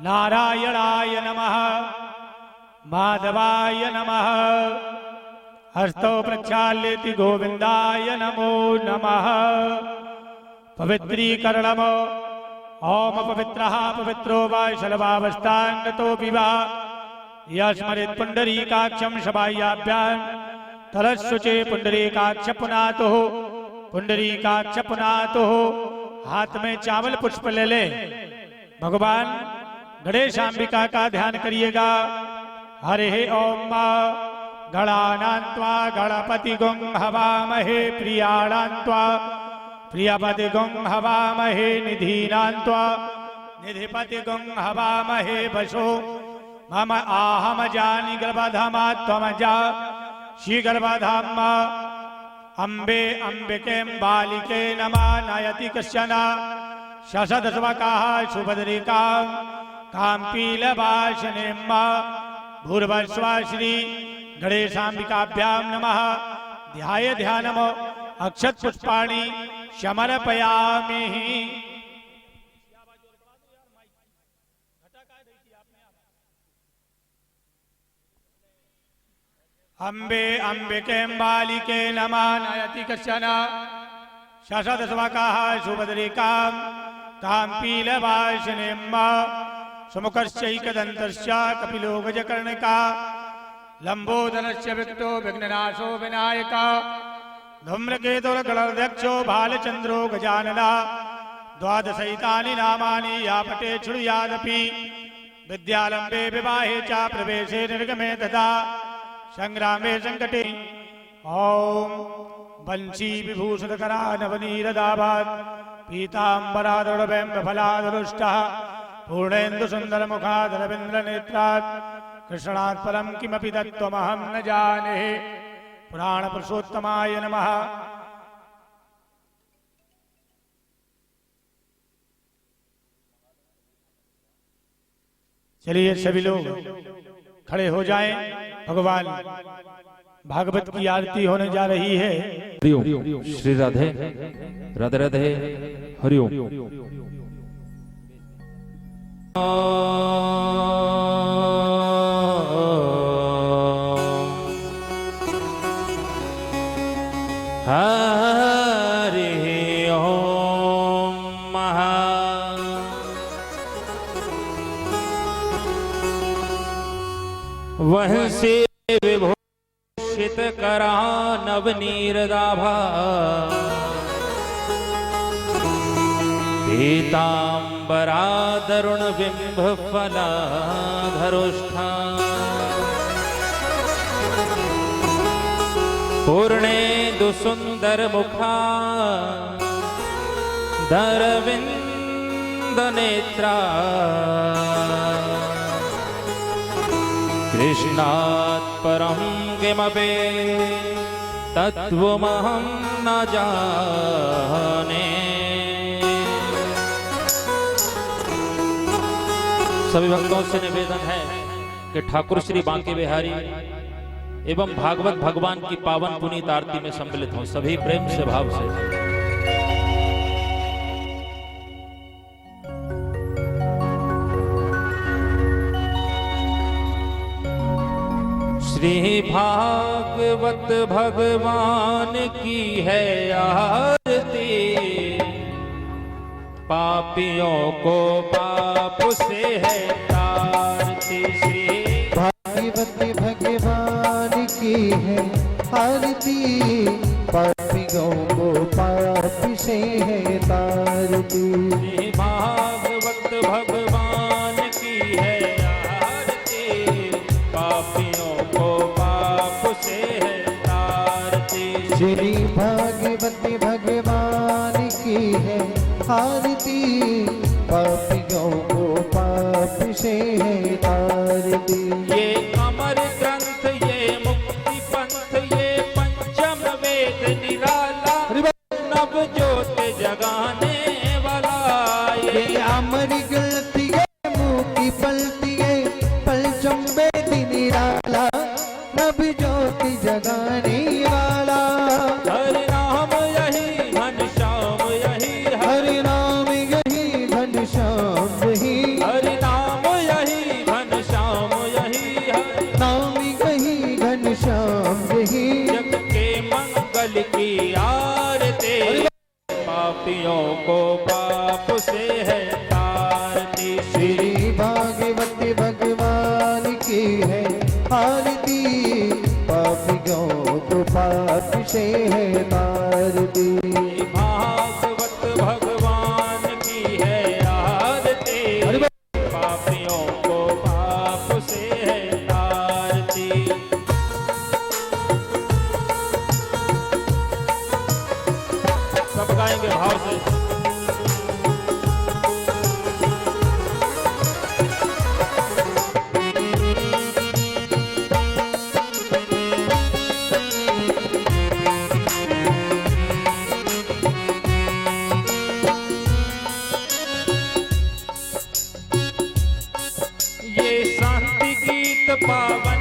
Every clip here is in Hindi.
नारायणाय नमः माधवाय नमः हस्तौ प्रक्षाल्यति गोविंदाय नमो नमः पवित्रीकरणम् ओम पवित्रः पवित्रो वा शलभावस्थान्गतोऽपि वा यस्मरेत् पुण्डरीकाक्षं शबायाभ्यां तलस्वचे पुण्डरीकाक्ष पुनातुः पुण्डरीकाक्ष पुनातुः। हाथ में चावल पुष्प ले ले। भगवान गणेशांबिका का ध्यान करिएगा। हरे ओम गणानान्त्वा गणपति गुं हवामहे प्रियाणान्त्वा प्रियपति गुं हवामहे निधीनान्त्वा निधिपति गुं हवामहे वशो मम आहम जानि गर्भधामा त्वमजा श्री गर्भधाम अम्बे अम्बिके बालिके नमा नयति कश्चन शशदस्वकाः सुभद्रिकां काम्पीलवासिनीं भूर्भुवः श्री गणेशांबिकाभ्यां नमः। ध्याय ध्यानम् अक्षत पुष्पाणि समर्पयामि। अम्बे अम्बिके बालिके नमा नयति कश्चन शशदस्वकाः सुभद्रिकां काम्पीलवासिनीं सुमुखश्चैकदन्तस्य कपिलो गजकर्णिका लंबोदरस्य विक्तो विघ्ननाशो विनायक धूम्रकेतुर्गणाध्यक्षो बालचंद्रो गजानना द्वादशैतानि नामानि या पटे शृणुयादपि विद्यालंबे विवाहे च प्रवेशे निर्गमे तथा संग्रामे संकटे। ओम वंशी विभूषणकरा नवनीरदाभात् पीताम्बरादुर्बिम्बफलादरुष्टः पूर्णेन्दु सुंदर मुखादरविंद्र नेत्रात् कृष्णात् परं किमपि तत्त्वमहं न जाने। पुराण पुरुषोत्तमाय नमः। चलिए सभी लोग खड़े हो जाएं। भगवान भागवत की आरती होने जा रही है। हरिओम श्री राधे राधे राधे हरिओम। हरि ओम महा वह से विभूषित करा नवनीरदाभा पीताम्बरादरुण बिंब फलाधरुष्ठा पूर्णेन्दु सुंदर मुखा दरविंद नेत्रा कृष्णात् परं किमपि तत्त्वमहं न जाने। सभी भक्तों से निवेदन है कि ठाकुर श्री बांके बिहारी एवं भागवत भगवान की पावन पुनीत आरती में सम्मिलित हों। सभी प्रेम से भाव से। श्री भागवत भगवान की है आरती पापियों को पाप से है तारती। श्री भागवत भगवान की है आरती पापियों को पाप से है तारती। श्री भागवत भगवान की है आरती पापियों को पाप से है तारती। श्री भागवत भगवान की है आरती पापियों को पाप से है तारती। ये अमर ग्रंथ ये मुक्ति पंथ ये पंचम वेद निराला नव ज्योत जगाने वाला। ये अमर ग्रंथ ये मुक्ति पंथ ये पंचम वेद निराला नव ज्योत जगाने वाला। हरि नाम यही घनश्याम यही हरि नाम यही घनश्याम यही हरि नाम से है तारती। भागवत भगवान की है आरती, पापियों को पाप से है तारती। सब गाएंगे भाव से। ये शांति गीत पावन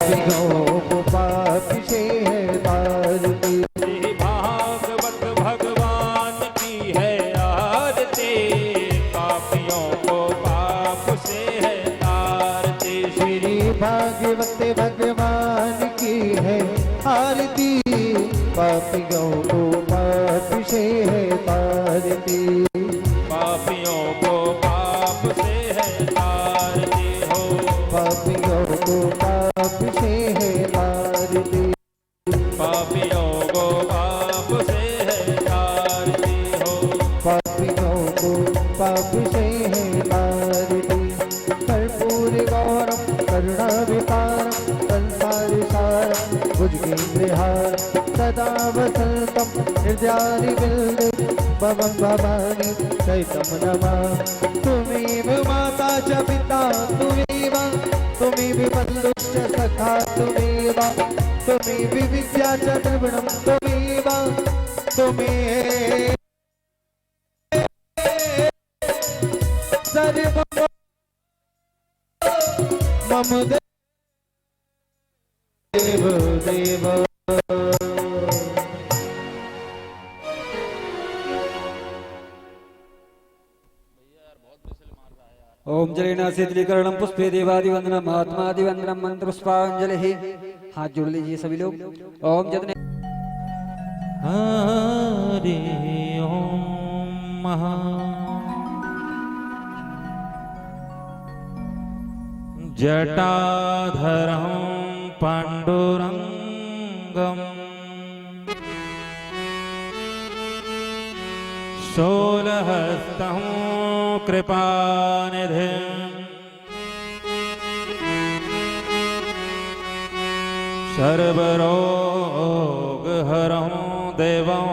को पाप से है तारती। भागवत भगवान की है आरती, पापियों को पाप से है तारती। श्री भागवत भगवान की है आरती, पापियों को पाप से है तारती। पापियों को पाप से है तारती हो, पापियों को पाप से है तारती। पापियों को पाप से है तारती हो, पापियों को पाप से है तारती। कर्पूर गौरम करुणा वितारम संसार सारम भुजगेन्द्रहारम सदा वसंतम हृदयानि बिल्दे भवं भवानी चैतम नमामि। त्वमेव माता च पिता त्वमेव, त्वमेव बन्धुश्च सखा त्वमेव, त्वमेव विद्या च द्रविणं त्वमेव, त्वमेव सर्वं मम देव देव। ओम जलेन शीतलीकरणम पुष्पे देवादिवंदनम महात्मादिवंदनम मंत्र पुष्पांजलि। हाथ जोड़ लीजिए सभी लोग। ओम जतने हरि ओम महा जटाधरं पांडुरंगम शूलहस्तं कृपानिधिं सर्वरोगहरं देवं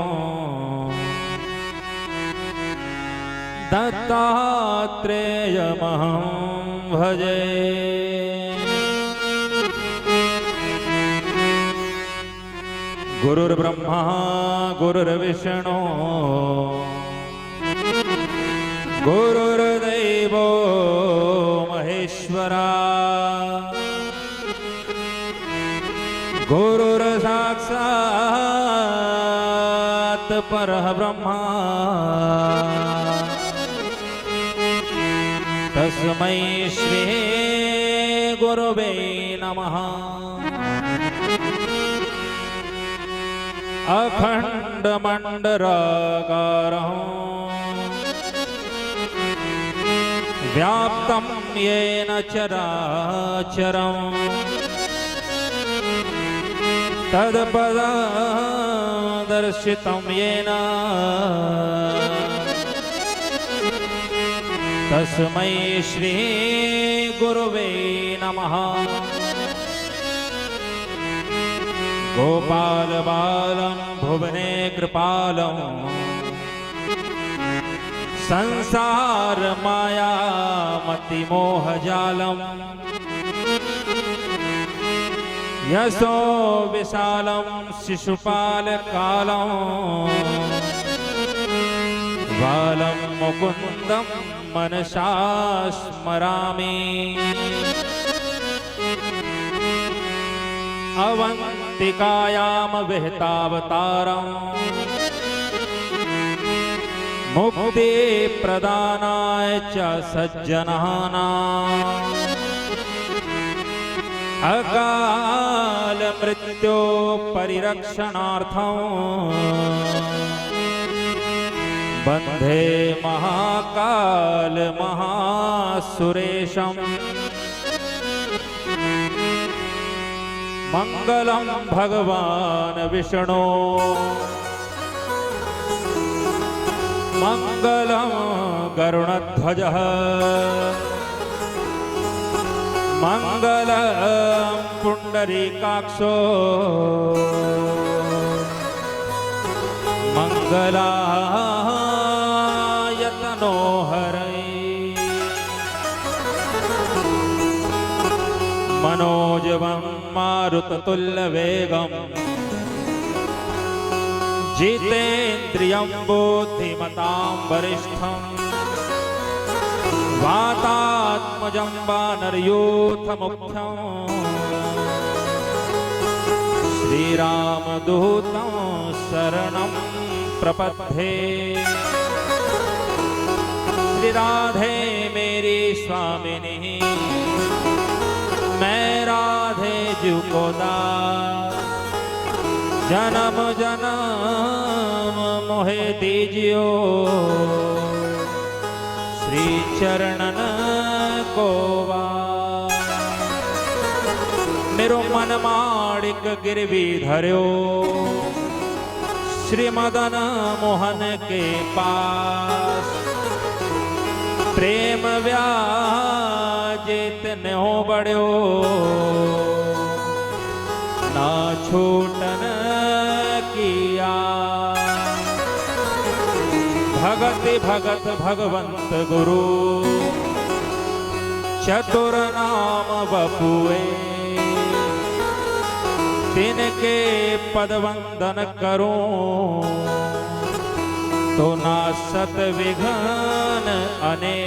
दत्तात्रेयमहं भजे। गुरुर्ब्रह्मा गुरुर्विष्णु गुरुर्देव देवो महेश्वरा गुरुर्साक्षात् परः ब्रह्मा तस्मै श्री गुरुवे नमः। अखंड मंडलाकारं व्याप्तं येन चराचरं तत्पददर्शितं येन तस्मै श्री गुरुवे नमः। गोपाल बालं भुवने कृपालं संसार माया मतिमोहजालं यशो विशालं शिशुपाल कालं बालं मुकुन्दं मनसा स्मरामि। अवंतिकायां विहितावतारं मुक्ति प्रदानाय च सज्जनानां अकाल मृत्यो परिरक्षणार्थं वन्दे महाकाल महासुरेशम्। मंगलम भगवान विष्णु मंगलम गरुणध्वजः मंगलम पुंडरीकाक्षो मंगलायतनो हरै मनोजवं मारुततुल्यवेगं जितेन्द्रियं बुद्धिमतां वरिष्ठं वातात्मजं वानरयूथमुख्यं श्रीरामदूतं शरणं प्रपद्ये। श्री राधे मेरी स्वामिनी मैं राधे जी को दास जन्म जन्म मोहे दीजियो श्री चरणन को वास। मेरो मन माड़िक गिरवी धर्यो श्री मदन मोहन के पास प्रेम व्याजित न्यो बड़ो ना छूटन किया। भगति भगत भगवंत गुरु चतुर नाम बपुए तिनके पद वंदन करूं तो ना सत विघ्न अने।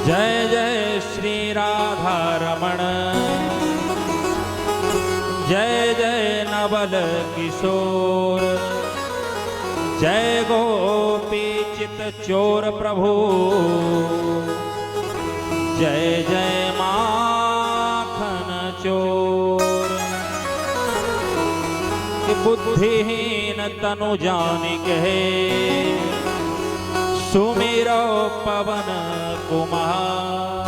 जय जय श्री राधा रमण जय जय नवल किशोर जय गोपी चित चोर प्रभु जय जय माखन चोर। बुद्धिहीन तनु जानिके सुमिरो पवन कुमार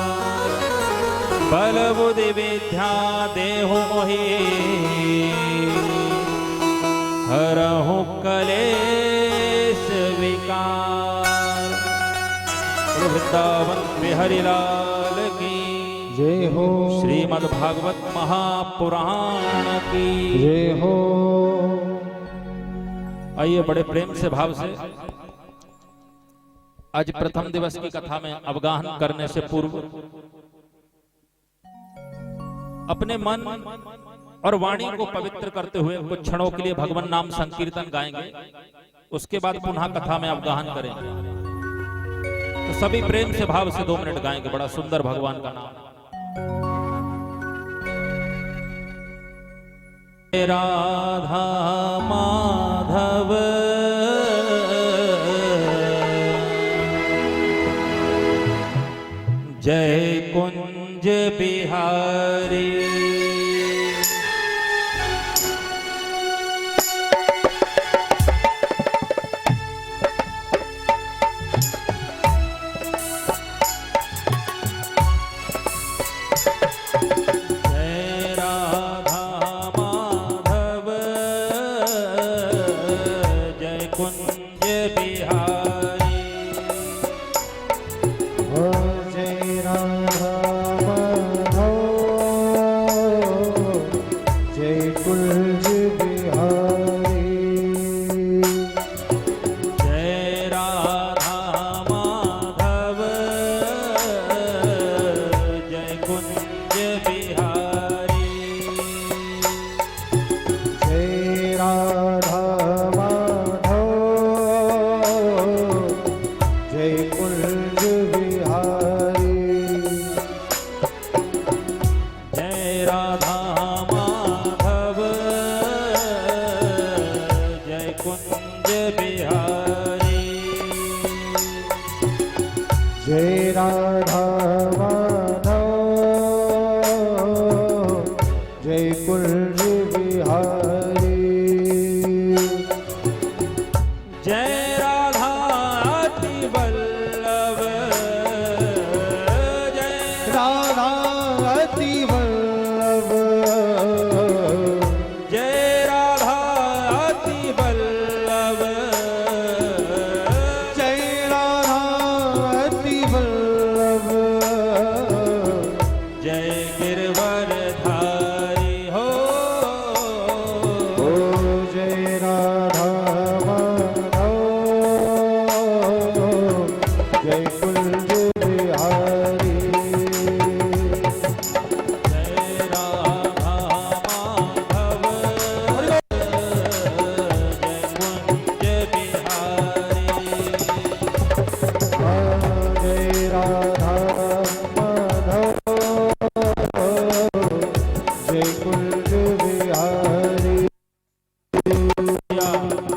बल बुद्धि विद्या देहु मोहि हरहु कलेश विकार। वृंदावन बिहारी लाल की जय हो। श्रीमद् भागवत महापुराण की जय हो। आइए बड़े प्रेम से भाव से आज प्रथम दिवस की कथा में अवगाहन करने से पूर्व अपने मन और वाणी को पवित्र करते हुए कुछ क्षणों के लिए भगवान नाम संकीर्तन गाएंगे। उसके बाद पुनः कथा में अवगाहन करेंगे। सभी प्रेम से भाव से 2 मिनट गाएंगे। बड़ा सुंदर भगवान का नाम। राधा माधव जय कुंज बिहारी। जय राधा माधव जय कुंज बिहारी। जय राधा अति वल्लभ जय राधा अति वल्लभ जय राधा अति वल्लभ जय राधा अति वल्लभ जय गिरवर धारी हो। ओ जय राधा माधव जय कुंज बिहारी। जय राधा माधव जय कुंज बिहारी। जय राधा माधव जय कुंज बिहारी।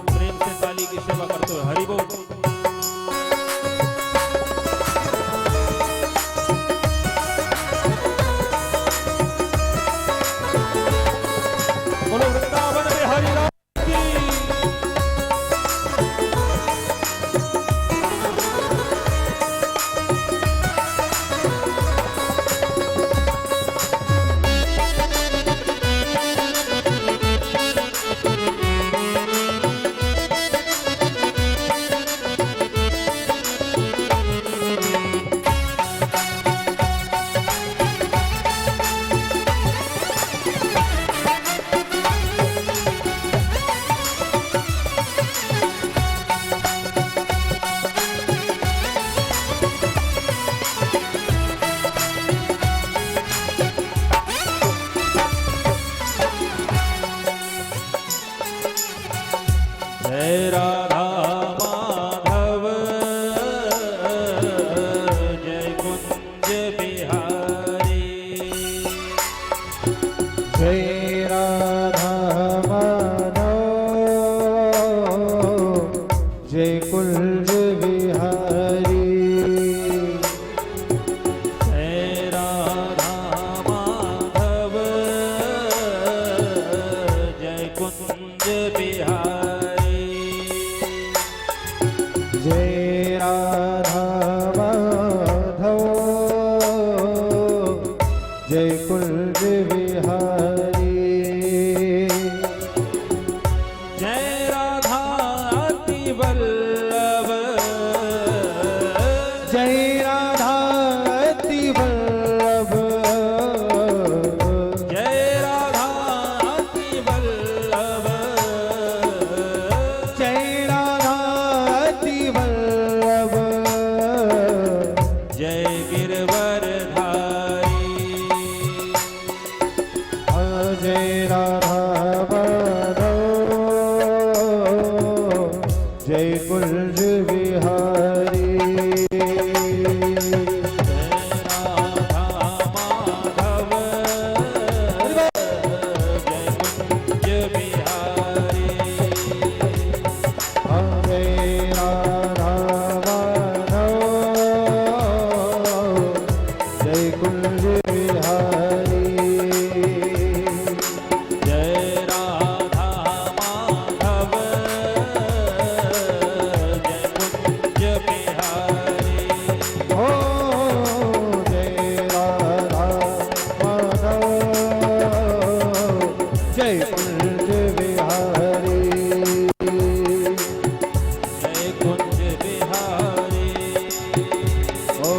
प्रेम से ताली की सेवा करते हुए हरि बोल। बोलो वृंदावन बिहारी लाल की। जय राधा माधव जय कुंज बिहारी। जय राधा माधव जय कुंज बिहारी। जय राधा माधव जय कुंज बिहारी। जय राधा माधव जय कुंज बिहारी। जय राधा अति वल्लभ जय राधा अति वल्लभ जय राधा अति वल्लभ जय राधा अति वल्लभ जय गिरवर धारी। जय राधा माधव जय कुंज बिहारी। कुंज बिहारी जय कुंज बिहारी ओ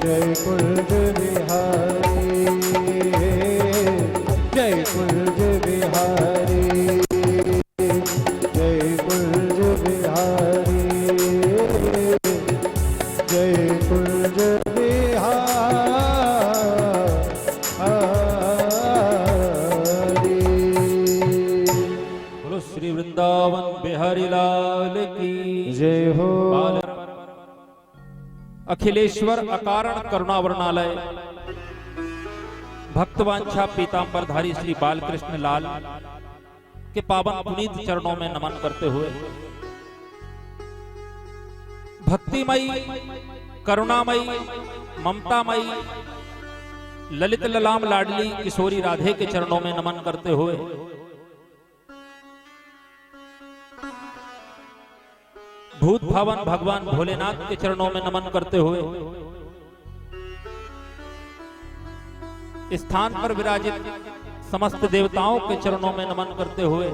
जय कुंज बिहारी जय कुंज बिहारी जय कुंज बिहारी जय कुंज बोलो श्री वृंदावन बिहारी लाल की जय हो बाल अखिलेश्वर अकारण करुणावर्णालय भक्तवांछा पीतांबरधारी श्री बालकृष्ण लाल के पावन पुनीत चरणों में नमन करते हुए भक्तिमयी करुणामयी ममतामयी ललित ललाम लाडली किशोरी राधे के चरणों में नमन करते हुए भूत भावन भगवान भोलेनाथ के चरणों में नमन करते हुए स्थान पर विराजित समस्त देवताओं के चरणों में नमन करते हुए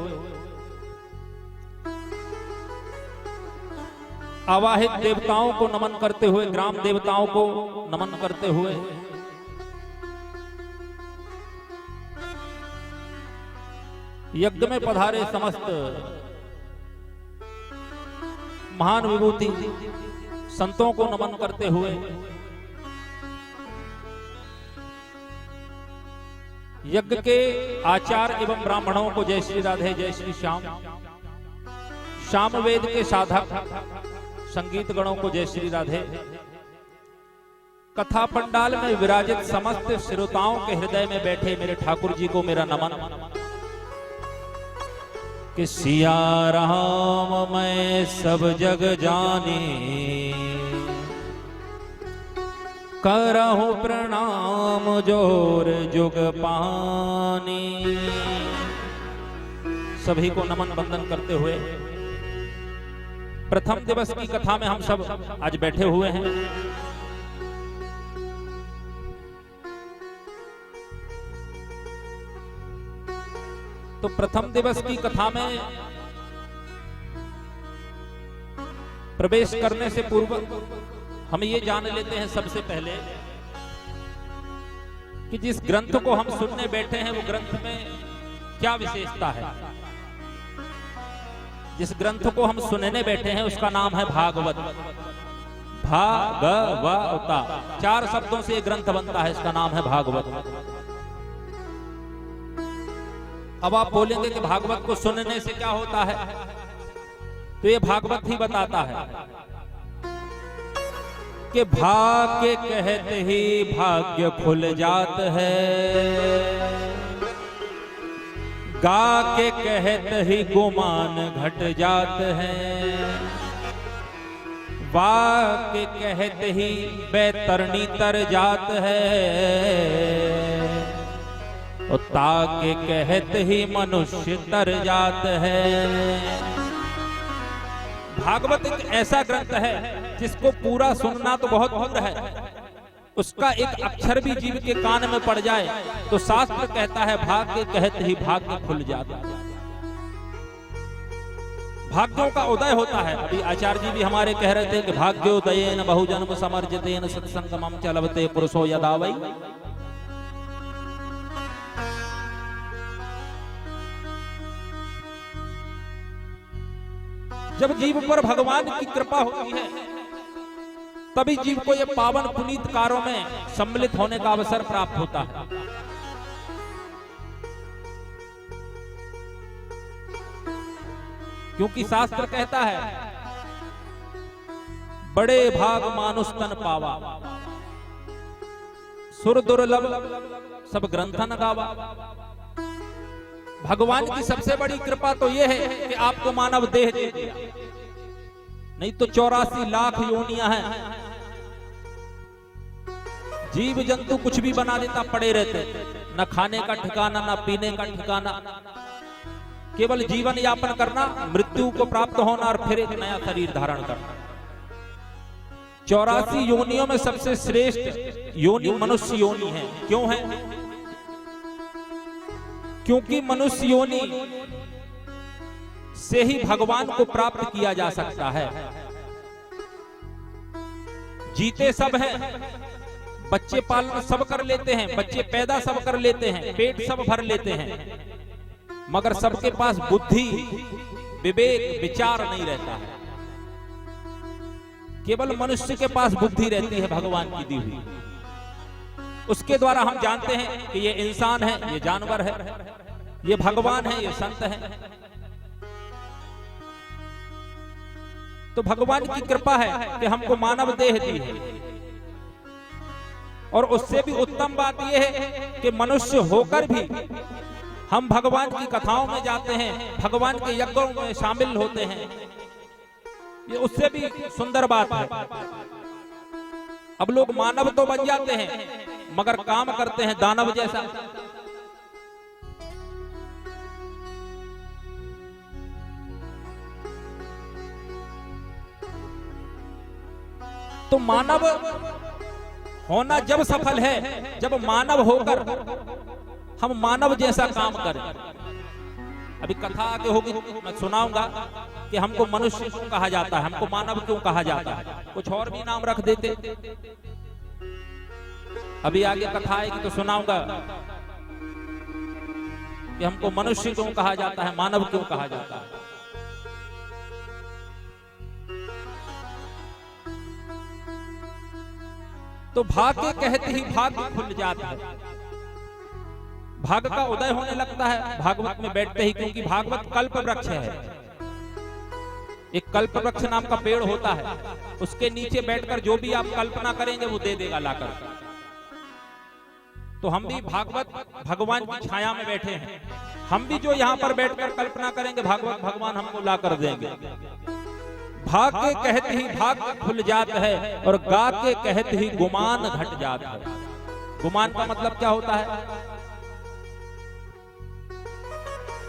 आवाहित देवताओं को नमन करते हुए ग्राम देवताओं को नमन करते हुए यज्ञ में पधारे समस्त महान विभूति संतों को नमन करते हुए यज्ञ के आचार्य एवं ब्राह्मणों को जय श्री राधे जय श्री श्याम सामवेद के साधक संगीत गणों को जय श्री राधे कथा पंडाल में विराजित समस्त श्रोताओं के हृदय में बैठे मेरे ठाकुर जी को मेरा नमन कि सिया राम मैं सब जग जाने करहूं प्रणाम जोर जुग पानी। सभी को नमन बंदन करते हुए प्रथम दिवस की कथा में हम सब आज बैठे हुए हैं। तो प्रथम दिवस की कथा में प्रवेश करने से पूर्व हम ये जान लेते हैं सबसे पहले कि जिस ग्रंथ को हम सुनने बैठे हैं वो ग्रंथ में क्या विशेषता है। जिस ग्रंथ को हम सुनने बैठे हैं उसका नाम है भागवत। भागवता 4 शब्दों से ये ग्रंथ बनता है, इसका नाम है भागवत। अब आप बोलेंगे कि भागवत को सुनने से क्या होता है, तो ये भागवत ही बताता है कि भाग्य कहते ही भाग्य खुल जात है, गा के कहते ही गुमान घट जात है, वाक्य कहते ही बैतरणी तर जात है, और ताके कहते ही मनुष्य तर जात है। भागवत एक ऐसा ग्रंथ है जिसको पूरा सुनना तो बहुत दूर है, उसका एक अक्षर भी जीव के कान में पड़ जाए तो शास्त्र कहता है भाग्य कहते ही भाग्य खुल जाता है, भाग्यों का उदय होता है। अभी आचार्य जी भी हमारे कह रहे थे कि भाग्योदयेन बहुजन्म समर्जितेन सत्संगमं च लभते पुरुषो यदा वै। जब जीव पर भगवान की कृपा होती है तभी जीव को ये पावन पुनीत कार्यों में सम्मिलित होने का अवसर प्राप्त होता है। क्योंकि शास्त्र कहता है बड़े भाग मानुष तन पावा, सुर दुर्लभ सब ग्रंथन गावा। भगवान की सबसे बड़ी कृपा तो यह है कि आपको मानव देह दे दिया, नहीं तो 84 लाख योनियां हैं, जीव जंतु कुछ भी बना देता, पड़े रहते, न खाने का ठिकाना न पीने का ठिकाना, केवल जीवन यापन करना, मृत्यु को प्राप्त होना और फिर एक नया शरीर धारण करना। 84 योनियों में सबसे श्रेष्ठ योनि मनुष्य योनि है। क्यों है? क्योंकि मनुष्य योनि से ही भगवान को प्राप्त किया जा सकता है। जीते सब हैं, बच्चे पालन सब कर लेते हैं, बच्चे पैदा सब कर लेते हैं, पेट सब भर लेते हैं, मगर सबके पास बुद्धि, विवेक, विचार नहीं रहता है। केवल मनुष्य के पास बुद्धि रहती है भगवान की दी हुई। उसके द्वारा हम जानते हैं कि ये इंसान है, ये जानवर है, ये भगवान है, ये संत है। तो भगवान की कृपा है कि हमको मानव देह दी है। और उससे भी उत्तम बात यह है कि मनुष्य होकर भी हम भगवान की कथाओं में जाते हैं, भगवान के यज्ञों में शामिल होते हैं। ये उससे भी सुंदर बात है। अब लोग मानव तो बन जाते हैं मगर काम करते हैं दानव जैसा। तो मानव होना जब सफल है जब मानव होकर हम मानव जैसा काम करें। अभी कथा आगे होगी, मैं सुनाऊंगा कि हमको मनुष्य क्यों कहा जाता है, हमको मानव क्यों कहा जाता है। कुछ और भी नाम रख देते। अभी आगे कथा आएगी तो सुनाऊंगा कि हमको मनुष्य क्यों कहा जाता है, मानव क्यों कहा जाता है। तो भाग के कहते ही भाग खुल जाता है, भाग का उदय होने लगता है भागवत में बैठते ही, क्योंकि भागवत कल्प वृक्ष है। एक कल्प वृक्ष नाम का पेड़ होता है, उसके नीचे बैठकर जो भी आप कल्पना करेंगे वो दे देगा लाकर। तो हम भी भागवत भगवान की छाया में बैठे हैं, हम भी जो यहाँ पर बैठकर कल्पना करेंगे भागवत भगवान हमको ला कर देंगे। भाग के कहते ही भाग खुल जाता है और गा के कहते ही गुमान घट जाता है। गुमान का मतलब क्या होता है?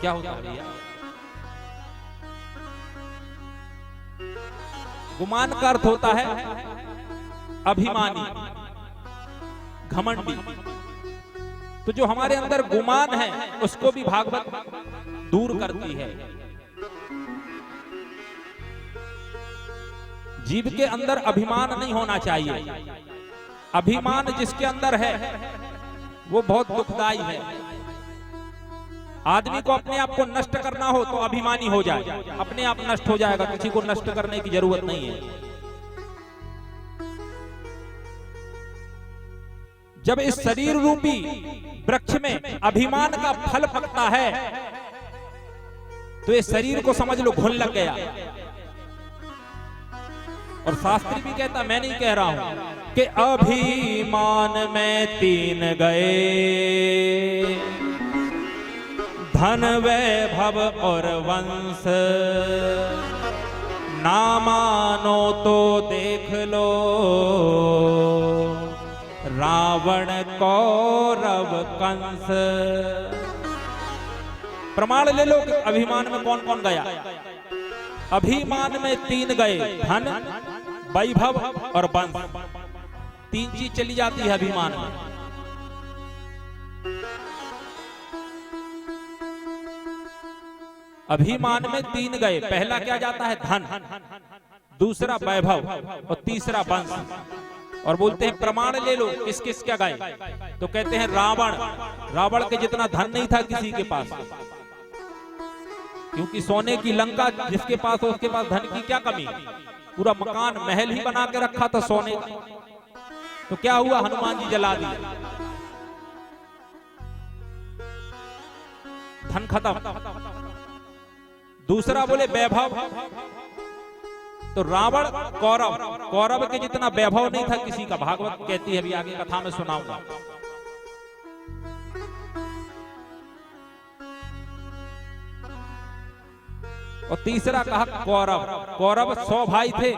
क्या होता है भैया? गुमान का अर्थ होता है अभिमानी, घमंडी। तो जो हमारे अंदर गुमान है उसको भी भागवत दूर करती है। जीव के अंदर अभिमान नहीं होना चाहिए। अभिमान जिसके अंदर है वो बहुत दुखदाई है। आदमी को अपने आप को नष्ट करना हो तो अभिमानी हो जाए, अपने आप नष्ट हो जाएगा, किसी को नष्ट करने की जरूरत नहीं है। जब इस शरीर रूपी वृक्ष में अभिमान का फल पकता है तो ये शरीर को समझ लो घुन लग गया। और शास्त्री भी कहता, मैं नहीं कह रहा हूं, कि अभिमान में 3 गए, धन वैभव और वंश, ना मानो तो देख लो, रावण कौरव कंस। प्रमाण ले लो कि अभिमान में कौन कौन गया। अभिमान में 3 गए, धन, वैभव और वंश। 3 चीज चली जाती है अभिमान में। अभिमान में 3 गए, पहला क्या जाता है? धन, दूसरा वैभव और तीसरा वंश। और बोलते हैं प्रमाण ले लो किस किस क्या गए। तो कहते हैं रावण, रावण के जितना धन नहीं था किसी के पास, क्योंकि सोने की लंका जिसके पास हो उसके पास धन की क्या कमी। पूरा मकान महल ही बना के रखा था सोने का। तो क्या हुआ? हनुमान जी जला दिए, धन खत्म। दूसरा बोले वैभव, तो रावण कौरव, कौरव के जितना वैभव नहीं था किसी का। भागवत कहती है, अभी आगे कथा में सुनाऊंगा। और तीसरा कहा कौरव। कौरव 100 भाई थे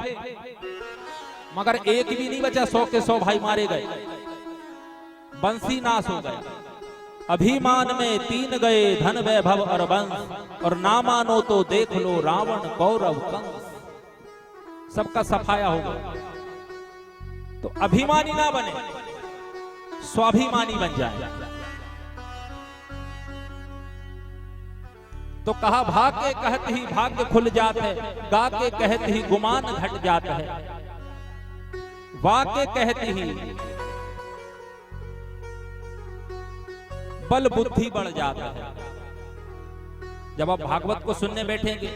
मगर एक भी नहीं बचा, 100 के 100 भाई मारे गए, वंशी नाश हो गए। अभिमान में 3 गए, धन वैभव और वंश, और ना मानो तो देख लो, रावण कौरव कंस। सबका सफाया हो गया। तो अभिमानी ना बने, स्वाभिमानी बन जाए। तो कहा भाग के कहत ही भाग्य खुल जात है, गा के कहत ही गुमान घट जात है, वाके कहत ही बल बुद्धि बढ़ जाता है। जब आप भागवत को सुनने बैठेंगे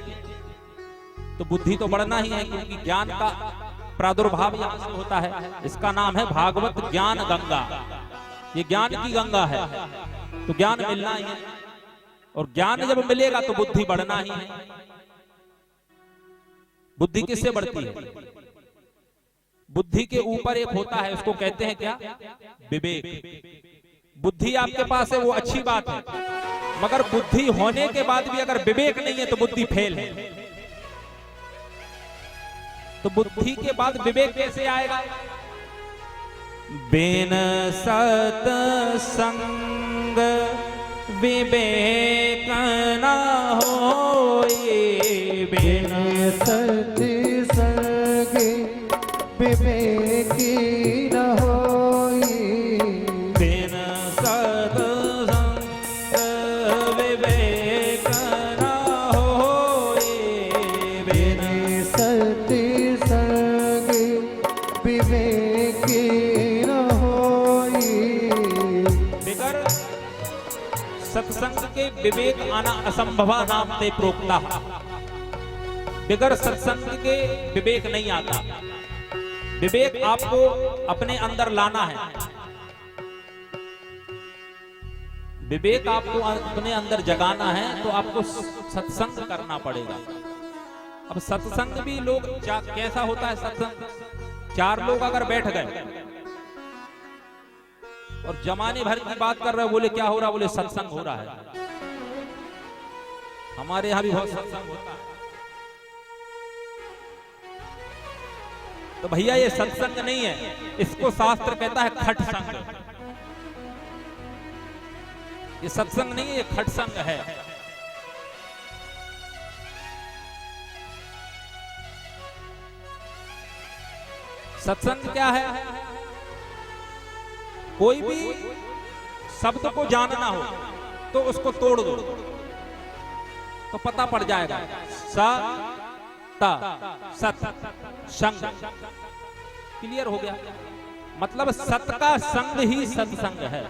तो बुद्धि तो बढ़ना ही है, क्योंकि ज्ञान का प्रादुर्भाव यहां से होता है। इसका नाम है भागवत ज्ञान गंगा। ये ज्ञान की गंगा है, तो ज्ञान मिलना ही है, और ज्ञान जब मिलेगा तो बुद्धि बढ़ना ही है। बुद्धि किससे बढ़ती है? बुद्धि के ऊपर एक होता है, उसको कहते हैं क्या? विवेक। बुद्धि आपके पास है वो अच्छी बात है, मगर बुद्धि होने के बाद भी अगर विवेक नहीं है तो बुद्धि फेल है। तो बुद्धि के बाद विवेक कैसे आएगा? बिन सत्संग विवेक न होए, बिन सत्संग विवेकी न होई, बिन सत्संग विवेक न होए, बिन सत्संग विवेकी न होई। बिगर सत्संग के विवेक आना असंभवा नाम ते प्रोक्ता। बिगर सत्संग के विवेक नहीं आता। विवेक आपको अपने अंदर लाना है, विवेक आपको अपने अंदर जगाना है, तो आपको सत्संग करना पड़ेगा। अब सत्संग भी लोग कैसा होता है सत्संग? चार लोग अगर बैठ गए और जमाने भर की बात कर रहे हो, बोले क्या हो रहा? बोले सत्संग हो रहा है। हमारे यहां भी बहुत सत्संग होता है। तो भैया ये सत्संग नहीं है, इसको शास्त्र कहता है खट संग। ये सत्संग नहीं है, ये खट संग है। सत्संग क्या है? कोई भी शब्द को जानना हो तो उसको तोड़ दो तो पता पड़ जाएगा। स ता सत संग, क्लियर हो गया। मतलब सत का संग ही सत्संग है।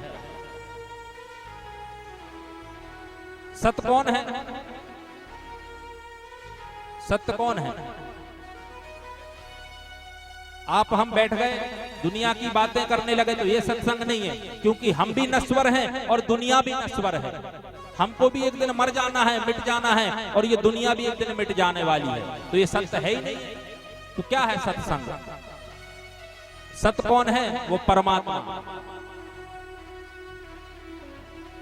सत कौन है? सत्य कौन है? आप हम बैठ गए दुनिया की बातें करने लगे तो ये सत्संग नहीं है, क्योंकि हम भी नश्वर हैं और दुनिया भी नश्वर है। हमको भी एक दिन मर जाना है, मिट जाना है, और ये दुनिया भी एक दिन मिट जाने वाली है। तो ये सत्य है ही नहीं। तो क्या है सत्संग? सत्य कौन है? वो परमात्मा।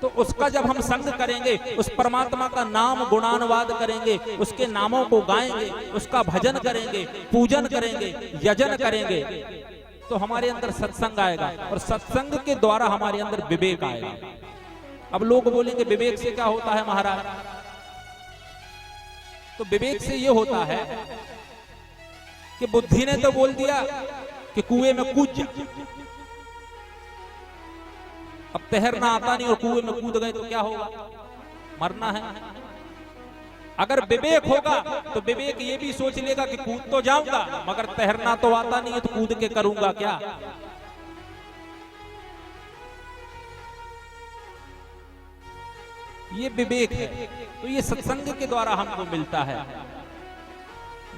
तो उसका जब हम संग करेंगे, उस परमात्मा का नाम गुणानुवाद करेंगे, उसके नामों को गाएंगे, उसका भजन करेंगे, पूजन करेंगे, यजन करेंगे, तो हमारे अंदर सत्संग आएगा, और सत्संग के द्वारा हमारे अंदर विवेक आएगा। अब लोग बोलेंगे विवेक से क्या होता है महाराज? तो विवेक से ये होता है कि बुद्धि ने तो बोल दिया कि कुएं में कूद जा। अब तैरना आता नहीं और कुएं में कूद गए तो क्या होगा? मरना है। अगर विवेक होगा तो विवेक ये भी सोच लेगा कि कूद तो जाऊंगा, मगर तैरना तो आता नहीं है, तो कूद के करूंगा क्या? ये विवेक है। तो ये सत्संग के द्वारा हमको मिलता है।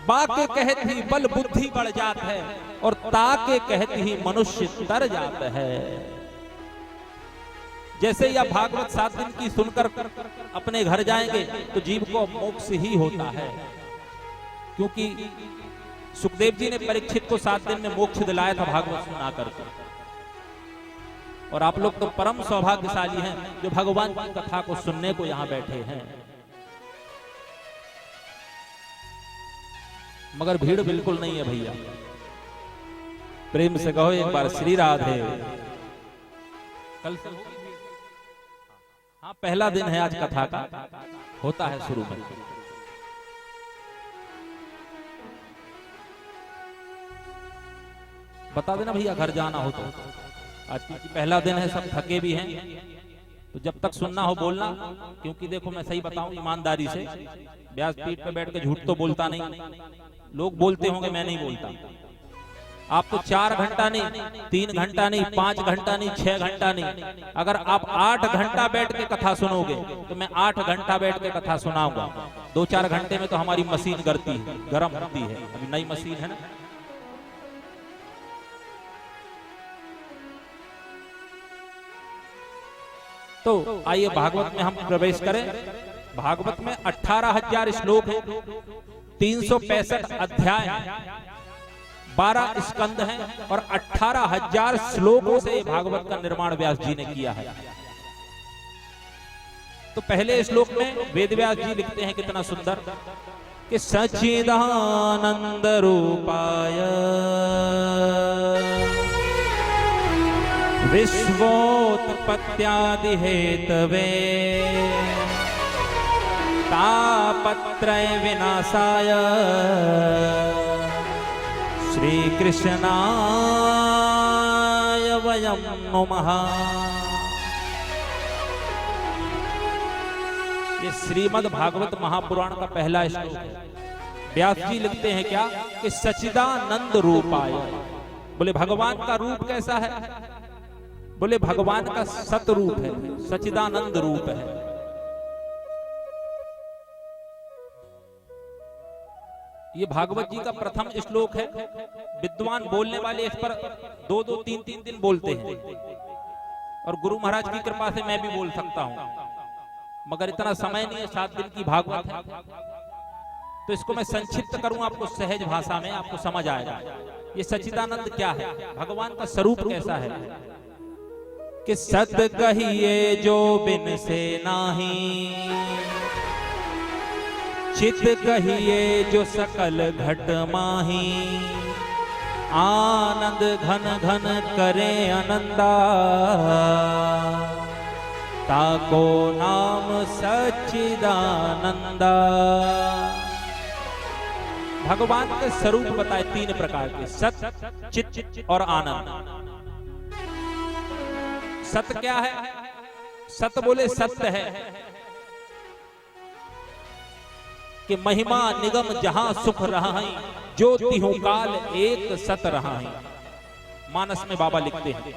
बाके कहत ही बल बुद्धि बढ़ जात है, और ताके कहत ही मनुष्य तर जात है। जैसे या भागवत 7 दिन की सुनकर अपने घर जाएंगे तो जीव को मोक्ष ही होता है, क्योंकि सुखदेव जी ने परीक्षित को 7 दिन में मोक्ष दिलाया था भागवत सुना करके। और आप लोग तो परम सौभाग्यशाली हैं जो भगवान की कथा को सुनने को यहाँ बैठे हैं। मगर भीड़ बिल्कुल नहीं है भैया। प्रेम से कहो एक बार श्री राधे। कल से हाँ, पहला दिन है आज कथा का, होता है शुरू में। बता देना भैया घर जाना हो तो। आज की पहला दिन है, सब थके भी हैं, तो जब तक सुनना हो बोलना, क्योंकि देखो मैं सही बताऊं ईमानदारी से, व्यासपीठ पे बैठ के झूठ तो बोलता नहीं। लोग बोलते होंगे, मैं नहीं बोलता। आप तो 4 घंटा नहीं, 3 घंटा नहीं, 5 घंटा नहीं, 6 घंटा नहीं, अगर आप 8 घंटा बैठ के कथा सुनोगे तो मैं 8 घंटा बैठ के कथा सुनाऊंगा। 2-4 घंटे में तो हमारी मशीन गरती है, गर्म होती है, अभी नई मशीन है ना। तो आइए भागवत में हम प्रवेश करें। भागवत में 18,000 श्लोक हैं, 365 अध्याय हैं, 12 स्कंद हैं और 18,000 श्लोकों से भागवत का निर्माण व्यास जी ने किया है। तो पहले श्लोक में वेद व्यास जी लिखते हैं कितना सुंदर कि सच्चिदानंद रूपाय विश्वोत्पत्त्यादि हेतवे तापत्रय विनाशाय श्री कृष्णाय वयं नमः। ये श्रीमद् भागवत महापुराण का पहला श्लोक है। व्यास जी लिखते हैं क्या कि सच्चिदानंद रूपाय। बोले भगवान का रूप कैसा है? बोले भगवान का सत रूप है, सच्चिदानंद रूप है। ये भागवत जी का प्रथम श्लोक है। विद्वान बोलने वाले इस पर 2-2, 3-3 दिन बोलते हैं और गुरु महाराज की कृपा से मैं भी बोल सकता हूं, मगर इतना समय नहीं है, 7 दिन की भागवत है। तो इसको मैं संक्षिप्त करूं आपको सहज भाषा में, आपको समझ आएगा ये सच्चिदानंद क्या है, भगवान का स्वरूप कैसा है। कि सत कहिए जो बिन से नाही, चित कहिए जो सकल घट माही, आनंद घन घन करे आनंदा, ताको नाम सच्चिदानंदा। भगवान के स्वरूप बताए 3 प्रकार के, सत, चित और आनंद। सत क्या है? सत बोले सत्य है कि महिमा निगम जहां सुख रहा है, जो तिहु काल एक सत रहा है। मानस में बाबा लिखते हैं।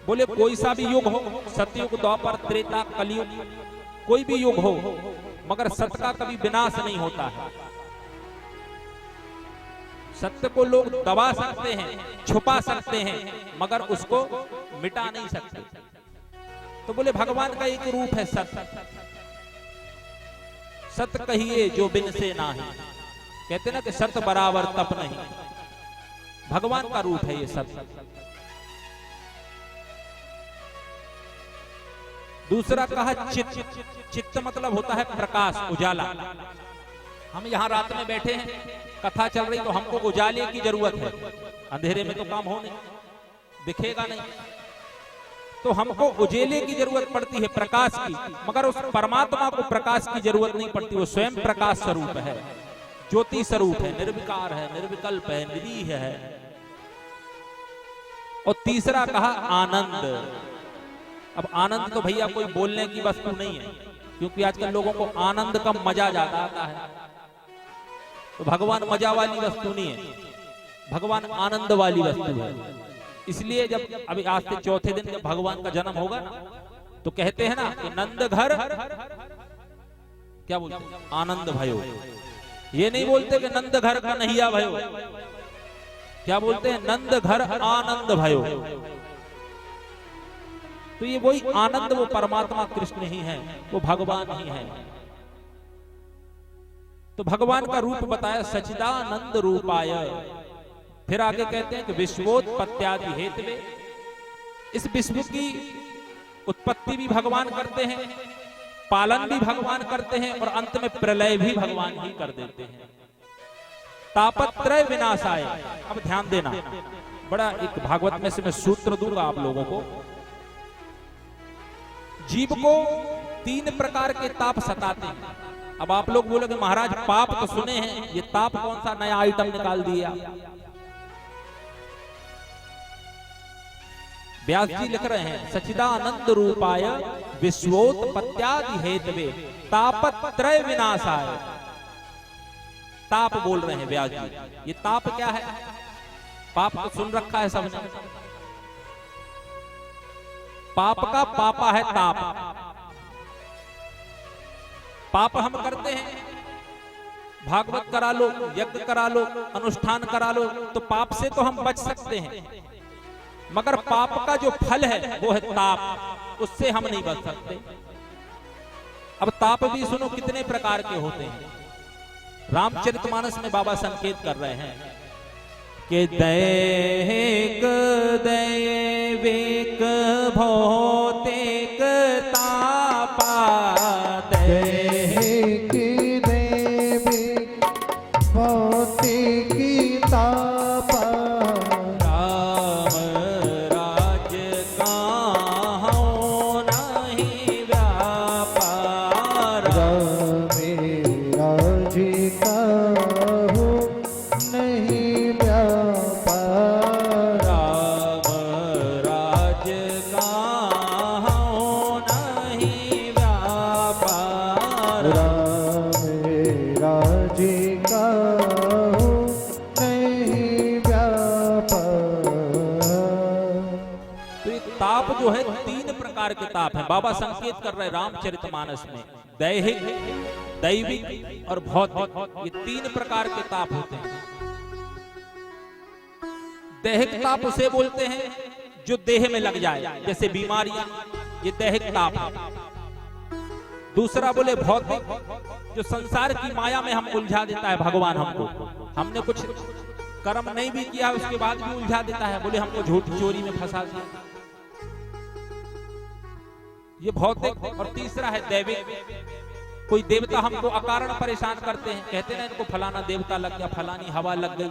बोले कोई सा भी युग हो, सतयुग, द्वापर, त्रेता, कलयुग, कोई भी युग हो, मगर सत्य का कभी विनाश नहीं होता है। सत्य को लोग दबा सकते हैं, छुपा सकते हैं, मगर उसको मिटा नहीं सकते। तो बोले भगवान का एक रूप है सत्य। सत्य कहिए जो बिन से नाही, कहते ना कि सत्य बराबर तप नहीं, भगवान का रूप है ये सत्य। दूसरा कहा चित्त। चित्त मतलब होता है प्रकाश, उजाला। हम यहाँ रात में बैठे हैं, कथा चल रही, तो हमको उजाले की जरूरत है, अंधेरे में तो काम हो नहीं, दिखेगा नहीं, तो हमको उजाले की जरूरत पड़ती है, प्रकाश की। मगर उस परमात्मा को प्रकाश की जरूरत नहीं पड़ती, वो स्वयं प्रकाश स्वरूप है, ज्योति स्वरूप है, निर्विकार है, निर्विकल्प है, निरीह है। और तीसरा कहा आनंद। अब आनंद तो भैया कोई बोलने की वस्तु नहीं है, क्योंकि आजकल लोगों को आनंद का मजा ज्यादा आता है। तो भगवान मजा वाली वस्तु नहीं है, भगवान आनंद वाली वस्तु है। इसलिए जब अभी आज से चौथे दिन जब भगवान का जन्म होगा, तो कहते हैं ना कि नंद घर क्या बोलते हैं, आनंद भयो। ये नहीं बोलते कि नंद घर का नैया भयो, क्या बोलते हैं, नंद घर आनंद भयो। तो ये वही आनंद, वो परमात्मा कृष्ण ही है, वो भगवान ही है। तो भगवान का रूप बताया सच्चिदानंद रूपाय। फिर आगे कहते हैं कि विश्वोत्पत्त्यादि हेतवे, इस विश्व की उत्पत्ति भी भगवान करते हैं, पालन भी भगवान करते हैं, और अंत में प्रलय भी भगवान ही कर देते हैं। तापत्रय विनाशाय। अब ध्यान देना, बड़ा एक भागवत में से मैं सूत्र दूंगा आप लोगों को। जीव को 3 प्रकार के ताप सताते हैं। अब आप लोग बोलोगे महाराज पाप तो सुने हैं, ये ताप कौन सा नया आइटम निकाल दिया। व्यास जी लिख रहे हैं सच्चिदानंद रूपाय विश्वोत्पत्त्यादि हेतवे तापत्रय विनाशाय। ताप बोल रहे हैं व्यास जी। ये ताप क्या है? पाप तो सुन रखा है सबने। पाप का पापा है ताप। पाप हम करते हैं, भागवत करा लो, यज्ञ करा लो, अनुष्ठान करा लो, तो पाप से तो हम बच सकते हैं, मगर पाप का जो फल है वो है ताप, उससे हम नहीं बच सकते। अब ताप भी सुनो कितने प्रकार के होते हैं। रामचरितमानस में बाबा संकेत कर रहे हैं कि दैहिक दैविक भौतिक तापा, दैहिक दैविक भौतिक तापा, राम राज काहू नहीं व्यापार। राज काहू नहीं व्यापार, राम राज काहू नहीं व्यापार। राम राज काहू नहीं व्यापार। तो ये ताप जो है तीन प्रकार के ताप हैं। बाबा संकेत कर रहे हैं रामचरितमानस में दैहिक दैविक और भौतिक, ये तीन प्रकार के ताप होते हैं। दैहिक ताप उसे बोलते हैं जो देह में लग जाए, जैसे बीमारियां, ये दैहिक ताप है। दूसरा बोले भौतिक, जो संसार की माया में हम उलझा देता है भगवान हमको, हमने कुछ कर्म नहीं भी किया उसके बाद भी उलझा देता है, बोले हमको झूठी चोरी में फंसा दिया, ये भौतिक। और तीसरा है दैविक, कोई देवता हमको अकारण परेशान करते हैं, कहते हैं इनको फलाना देवता लग गया, फलानी हवा लग गई।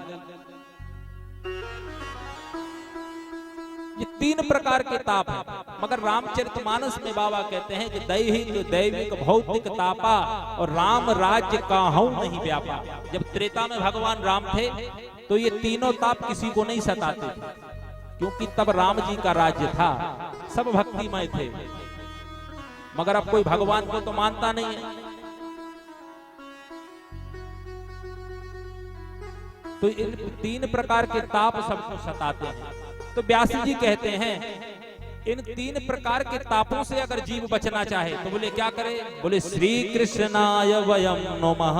ये तीन प्रकार के ताप हैं, मगर रामचरितमानस में बाबा कहते हैं कि दैहिक दैविक भौतिक तापा और राम राज्य काहू नहीं व्यापा। जब त्रेता में भगवान राम थे तो ये तीनों ताप किसी को नहीं सताते थे, क्योंकि तब राम जी का राज्य था, सब भक्तिमय थे। मगर अब कोई भगवान को तो मानता नहीं है, तो इन तीन प्रकार के ताप सबको सताते हैं। तो व्यास जी कहते हैं इन तीन प्रकार के तापों से अगर जीव बचना चाहे तो बोले क्या करे? बोले श्री कृष्णाय वयम नमः।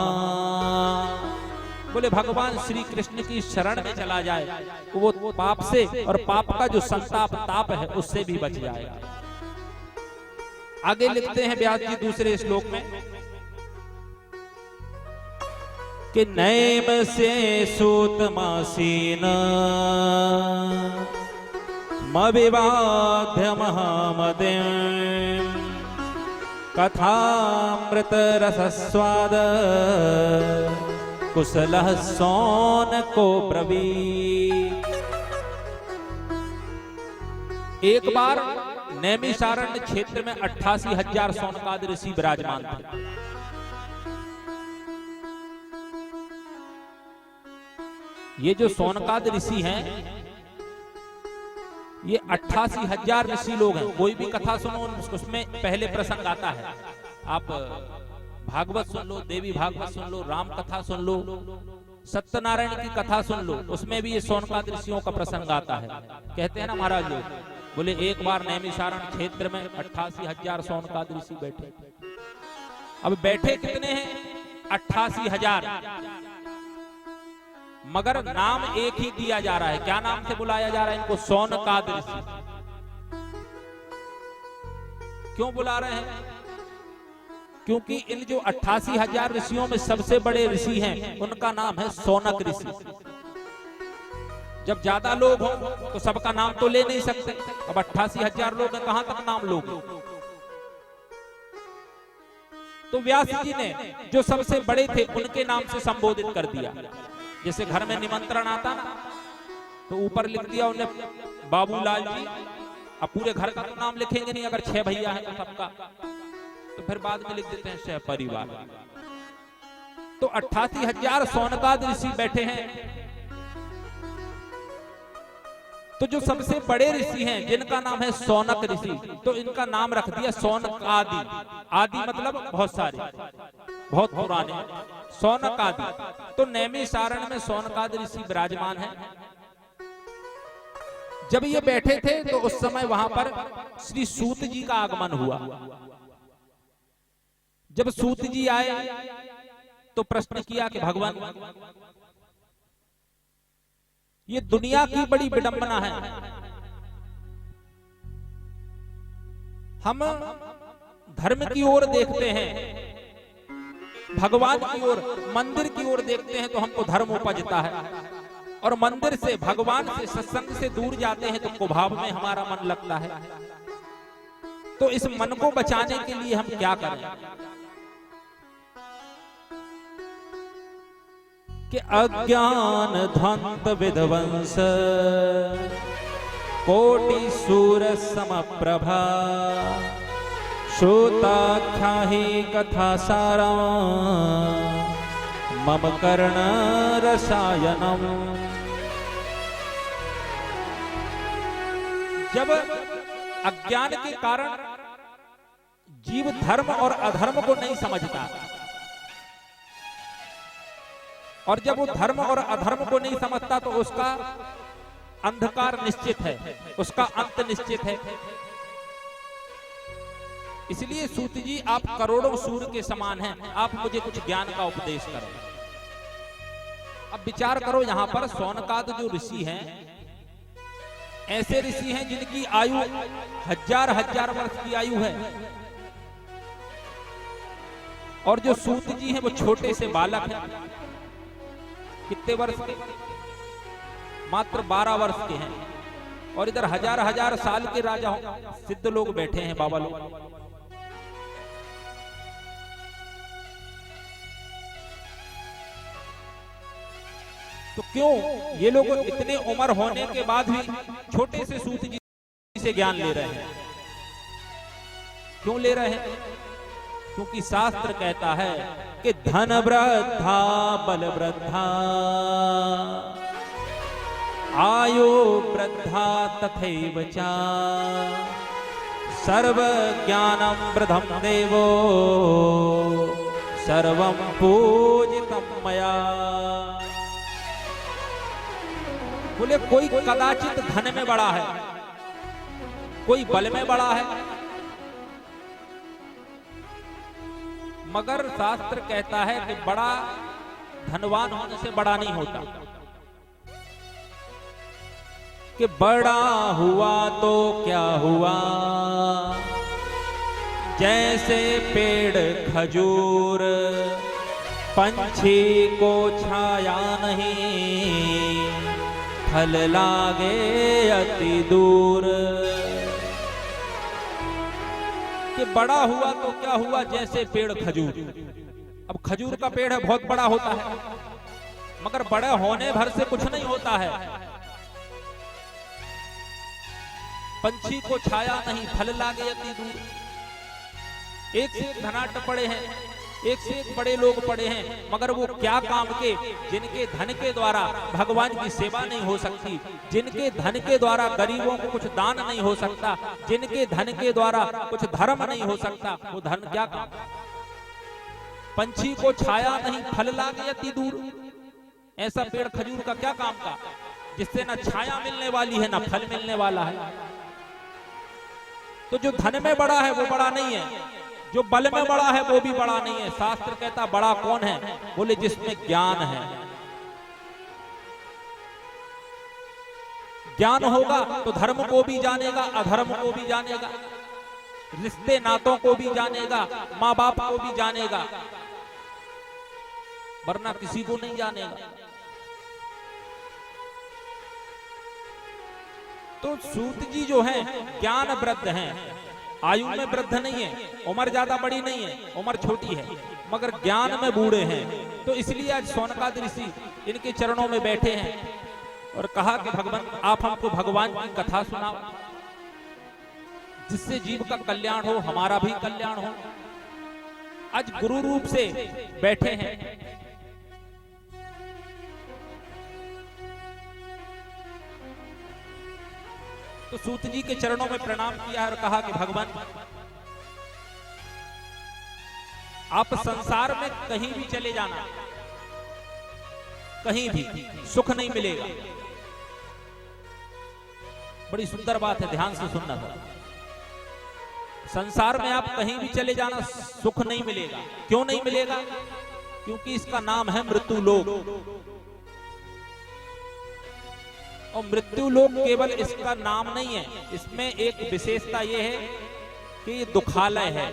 बोले भगवान श्री कृष्ण की शरण में चला जाए तो वो पाप से और पाप का जो संताप ताप है उससे भी बच जाएगा। आगे लिखते हैं व्यास जी दूसरे श्लोक में कि नैम से सूतमासीन मविवाध्य महामदिं कथामृत रसस्वाद कुशलः सौन को ब्रवीत। एक बार नैमिषारण्य क्षेत्र में 88,000 सौनकादि ऋषि विराजमान थे। ये जो सौनकादि ऋषि हैं ये 88,000 ऋषि लोग हैं। कोई भी कथा सुनो उसमें पहले प्रसंग आता है। आप भागवत सुन लो, देवी भागवत सुन लो, राम कथा सुन लो, सत्यनारायण की कथा सुन लो, उसमें भी ये सौनकादि ऋषियों का प्रसंग आता है। कहते हैं ना महाराज लोग, बोले एक बार नैमिषारण्य क्षेत्र में 88,000 सौनकादि ऋषि बैठे। अब बैठे कितने हैं? 88,000, मगर नाम एक ही दिया जा रहा है। क्या नाम से बुलाया जा रहा है इनको? सौनकादि ऋषि। क्यों बुला रहे हैं? क्योंकि इन जो 88,000 ऋषियों में सबसे बड़े ऋषि हैं उनका नाम है सौनक ऋषि। जब ज्यादा लोग हों तो सबका नाम तो ले नहीं सकते। अब 88,000 लोग हैं, कहां तक नाम लोगे? तो व्यास जी ने जो सबसे बड़े थे उनके नाम से संबोधित कर दिया। जैसे घर में निमंत्रण आता ना तो ऊपर लिख दिया उन्हें बाबूलाल जी। अब पूरे घर का तो नाम लिखेंगे नहीं, अगर 6 भैया हैं तो सबका, तो फिर बाद में लिख देते हैं 6 परिवार। तो 88,000 सौनकादि ऋषि बैठे हैं। तो जो सबसे बड़े ऋषि हैं जिनका नाम है सौनक ऋषि, तो इनका नाम रख दिया सौनक आदि। आदि मतलब बहुत सारे, बहुत पुराने, सौनक आदि। तो नैमिषारण्य में सौनकादि ऋषि विराजमान है। जब ये बैठे थे तो उस समय वहां पर श्री सूत जी का आगमन हुआ। जब सूत जी आए तो प्रश्न किया कि भगवान, ये दुनिया की बड़ी विडंबना है, हम धर्म की ओर देखते हैं, भगवान की ओर, मंदिर की ओर देखते हैं तो हमको धर्म उपजता है, और मंदिर से, भगवान से, सत्संग से दूर जाते हैं तो कुभाव में हमारा मन लगता है। तो इस मन को बचाने के लिए हम क्या करें? कि अज्ञान ध्वंत विध्वंस कोटि सूर समप्रभा श्रोताख्याहि कथा सारा मम कर्ण रसायनम। जब अज्ञान के कारण जीव धर्म और अधर्म को नहीं समझता, और जब वो धर्म और अधर्म को नहीं समझता तो उसका अंधकार निश्चित है, उसका अंत निश्चित है। इसलिए सूत जी, आप करोड़ों सूर्य के समान हैं, आप मुझे कुछ ज्ञान का उपदेश करो। अब विचार करो, यहां पर सौनकाद जो ऋषि हैं, ऐसे ऋषि हैं जिनकी आयु हजार हजार वर्ष की आयु है, और जो सूत जी हैं वो छोटे से बालक हैं। कितने वर्ष के? मात्र 12 वर्ष के हैं, और इधर हजार हजार साल के राजा सिद्ध लोग बैठे हैं, बाबा लोग। तो क्यों ये लोग इतने उम्र होने के बाद भी छोटे से सूत जी से ज्ञान ले रहे हैं? क्यों ले रहे हैं? क्योंकि शास्त्र कहता है कि धन वृद्धा बल वृद्धा आयु वृद्धा तथैव च सर्व ज्ञानम वृद्धम देवो सर्वं पूजितम मया। बोले कोई कदाचित धन में बड़ा है, कोई बल में बड़ा है, मगर शास्त्र कहता है कि बड़ा धनवान होने से बड़ा नहीं होता। कि बड़ा हुआ तो क्या हुआ, जैसे पेड़ खजूर पंछी को छाया नहीं, फल लागे अति दूर। कि बड़ा हुआ तो क्या हुआ, जैसे पेड़ खजूर। अब खजूर का पेड़ है, बहुत बड़ा होता है, मगर बड़े होने भर से कुछ नहीं होता है। पंछी को छाया नहीं, फल लागे अति दूर। एक से एक धनाढ्य पड़े हैं, एक से एक बड़े लोग पड़े हैं, मगर वो क्या काम के? जिनके धन के द्वारा भगवान की सेवा नहीं हो सकती, जिनके धन के द्वारा गरीबों को कुछ दान नहीं हो सकता, जिनके धन के द्वारा कुछ धर्म नहीं हो सकता, वो धन क्या काम? पंछी को छाया नहीं, फल लागे अति दूर। ऐसा पेड़ खजूर का क्या काम का, जिससे ना छाया मिलने वाली है ना फल मिलने वाला है। तो जो धन में बड़ा है वो बड़ा नहीं है, जो बल में बड़ा है वो भी बड़ा नहीं है। शास्त्र कहता बड़ा कौन है? बोले जिसमें ज्ञान है। ज्ञान होगा तो धर्म को भी जानेगा, अधर्म को भी जानेगा, रिश्ते नातों को भी जानेगा, माँ बाप को भी जानेगा, वरना किसी को नहीं जानेगा। तो सूत जी जो हैं ज्ञान वृद्ध हैं, आयु में वृद्ध नहीं है, उम्र ज्यादा बड़ी नहीं है, उम्र छोटी है, मगर ज्ञान में बूढ़े हैं। तो इसलिए आज सौनकाद ऋषि इनके चरणों में बैठे हैं और कहा कि भगवान आप हमको भगवान की कथा सुनाओ, जिससे जीव का कल्याण हो, हमारा भी कल्याण हो। आज गुरु रूप से बैठे हैं। तो सूत जी के चरणों में प्रणाम किया और कहा कि भगवान, आप संसार में कहीं भी चले जाना, कहीं भी सुख नहीं मिलेगा। बड़ी सुंदर बात है, ध्यान से सुनना था। संसार में आप कहीं भी चले जाना, सुख नहीं मिलेगा। क्यों नहीं मिलेगा? क्योंकि इसका नाम है मृत्यु लोक। और मृत्यु लोक केवल इसका नाम नहीं है, इसमें एक विशेषता यह है कि ये दुखालय है।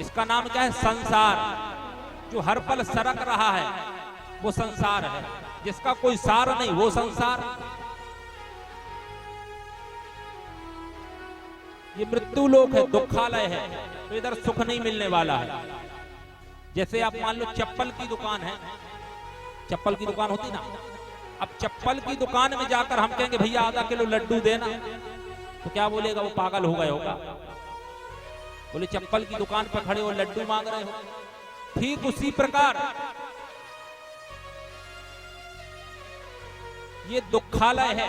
इसका नाम क्या है? संसार। जो हर पल सरक रहा है वो संसार है, जिसका कोई सार नहीं वो संसार। ये मृत्यु लोक है, दुखालय है, तो इधर सुख नहीं मिलने वाला है। जैसे आप मान लो चप्पल की दुकान है, चप्पल की दुकान होती ना, अब चप्पल की दुकान में जाकर हम कहेंगे भैया आधा किलो लड्डू देना, तो क्या बोलेगा? वो पागल हो गए होगा। बोले चप्पल की दुकान पर खड़े हो लड्डू मांग रहे हो। ठीक उसी प्रकार ये दुखालय है,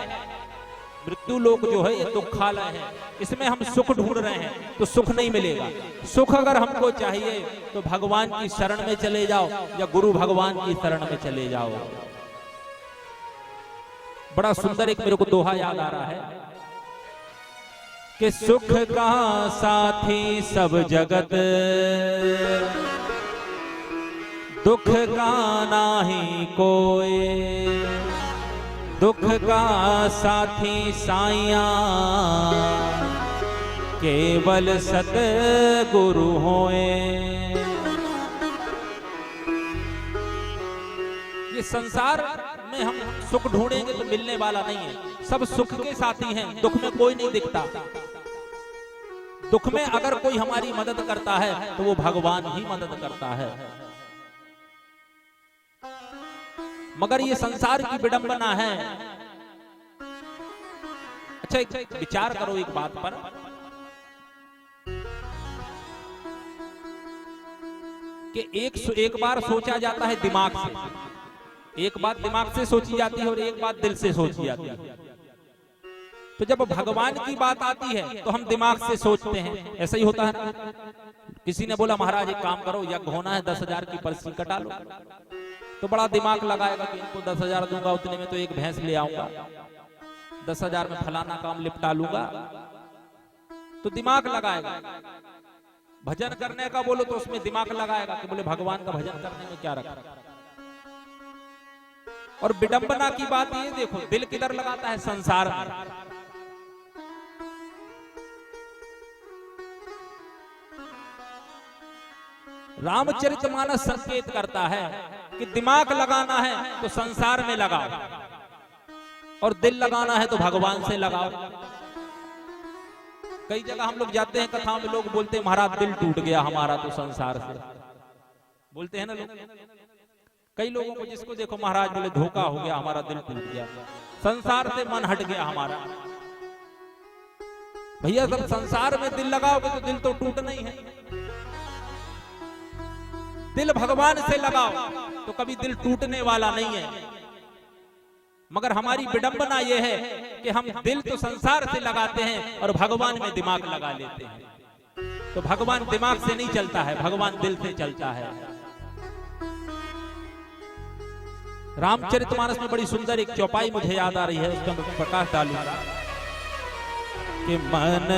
मृत्यु लोक जो है ये दुखालय है। इसमें हम सुख ढूंढ रहे हैं तो सुख नहीं मिलेगा। सुख अगर हमको चाहिए तो भगवान की शरण में चले जाओ या गुरु भगवान की शरण में चले जाओ। बड़ा सुंदर एक मेरे को दोहा याद आ रहा है कि सुख का साथी सब जगत, दुख का नाही कोई, दुख का साथी साइया, केवल सतगुरु होए। ये संसार में हम सुख ढूंढेंगे तो मिलने वाला नहीं है। सब सुख के साथी हैं, दुख में कोई नहीं दिखता। दुख में अगर कोई हमारी मदद करता है तो वो भगवान ही मदद करता है। मगर ये संसार की विडंबना है। अच्छा एक विचार करो एक बात पर, कि एक बार सोचा जाता है दिमाग से, एक बात दिमाग से सोची जाती है और एक बात दिल से सोची जाती है। तो जब भगवान की बात आती है तो हम दिमाग से सोचते हैं, ऐसा ही होता है। किसी ने बोला महाराज एक काम करो, यज्ञ होना है, 10,000 की पर्ची कटा लो, तो बड़ा दिमाग लगाएगा कि इनको 10,000 दूंगा, उतने में तो एक भैंस ले आऊंगा, 10,000 में फलाना काम निपटा लूंगा, तो दिमाग लगाएगा। भजन करने का बोलो तो उसमें दिमाग लगाएगा कि बोले भगवान का भजन करने में क्या रखा। और विडंबना की बात ये देखो, दिल किधर लगाता है? संसार में। रामचरितमानस संकेत करता है कि दिमाग लगाना है तो संसार में लगाओ, और दिल लगाना है तो भगवान से लगाओ। कई जगह हम लोग जाते हैं कथाओं में, लोग बोलते हैं महाराज दिल टूट गया हमारा तो संसार से, बोलते हैं ना लोग। कई लोगों को जिसको देखो महाराज बोले धोखा हो गया, हमारा दिल टूट गया, संसार से मन हट गया हमारा। भैया जब संसार में दिल लगाओगे तो दिल तो टूट नहीं है। दिल भगवान से लगाओ तो कभी दिल टूटने वाला नहीं है। मगर हमारी विडंबना यह है कि हम दिल तो संसार से लगाते हैं और भगवान में दिमाग लगा लेते हैं। तो भगवान दिमाग से नहीं चलता है, भगवान दिल से चलता है। रामचरितमानस में बड़ी सुंदर एक चौपाई मुझे याद आ रही है, उसका मैं प्रकाश डालूंगा कि मन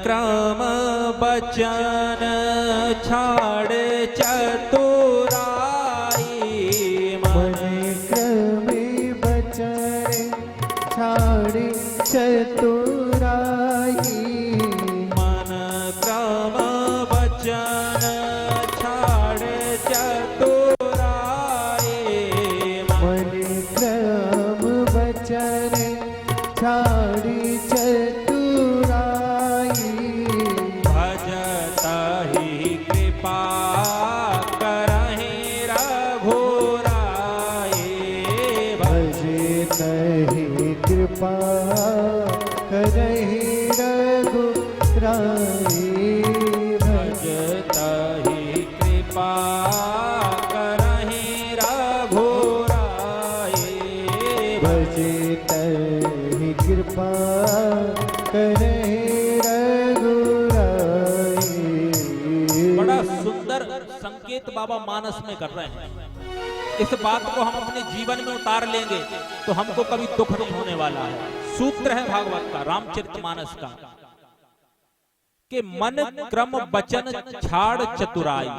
क्रम बचन छाड़ चतुराई, मन क्रम बचन छाड़ चतुराई, मन क्रम बचन छाड़ चतुराई, मन क्रम बचन छाड़ चतुराई, भजत ही कृपा करहि रघुराई, भजत ही कृपा करहि रघुराई, भजत ही कृपा करहि रघुराई, भजत सुंदर संकेत बाबा मानस में कर रहे हैं। इस बात को हम अपने जीवन में उतार लेंगे तो हमको कभी दुख नहीं होने वाला है। सूत्र है भागवत का, रामचरितमानस का, कि मन क्रम वचन छाड़ चतुराई।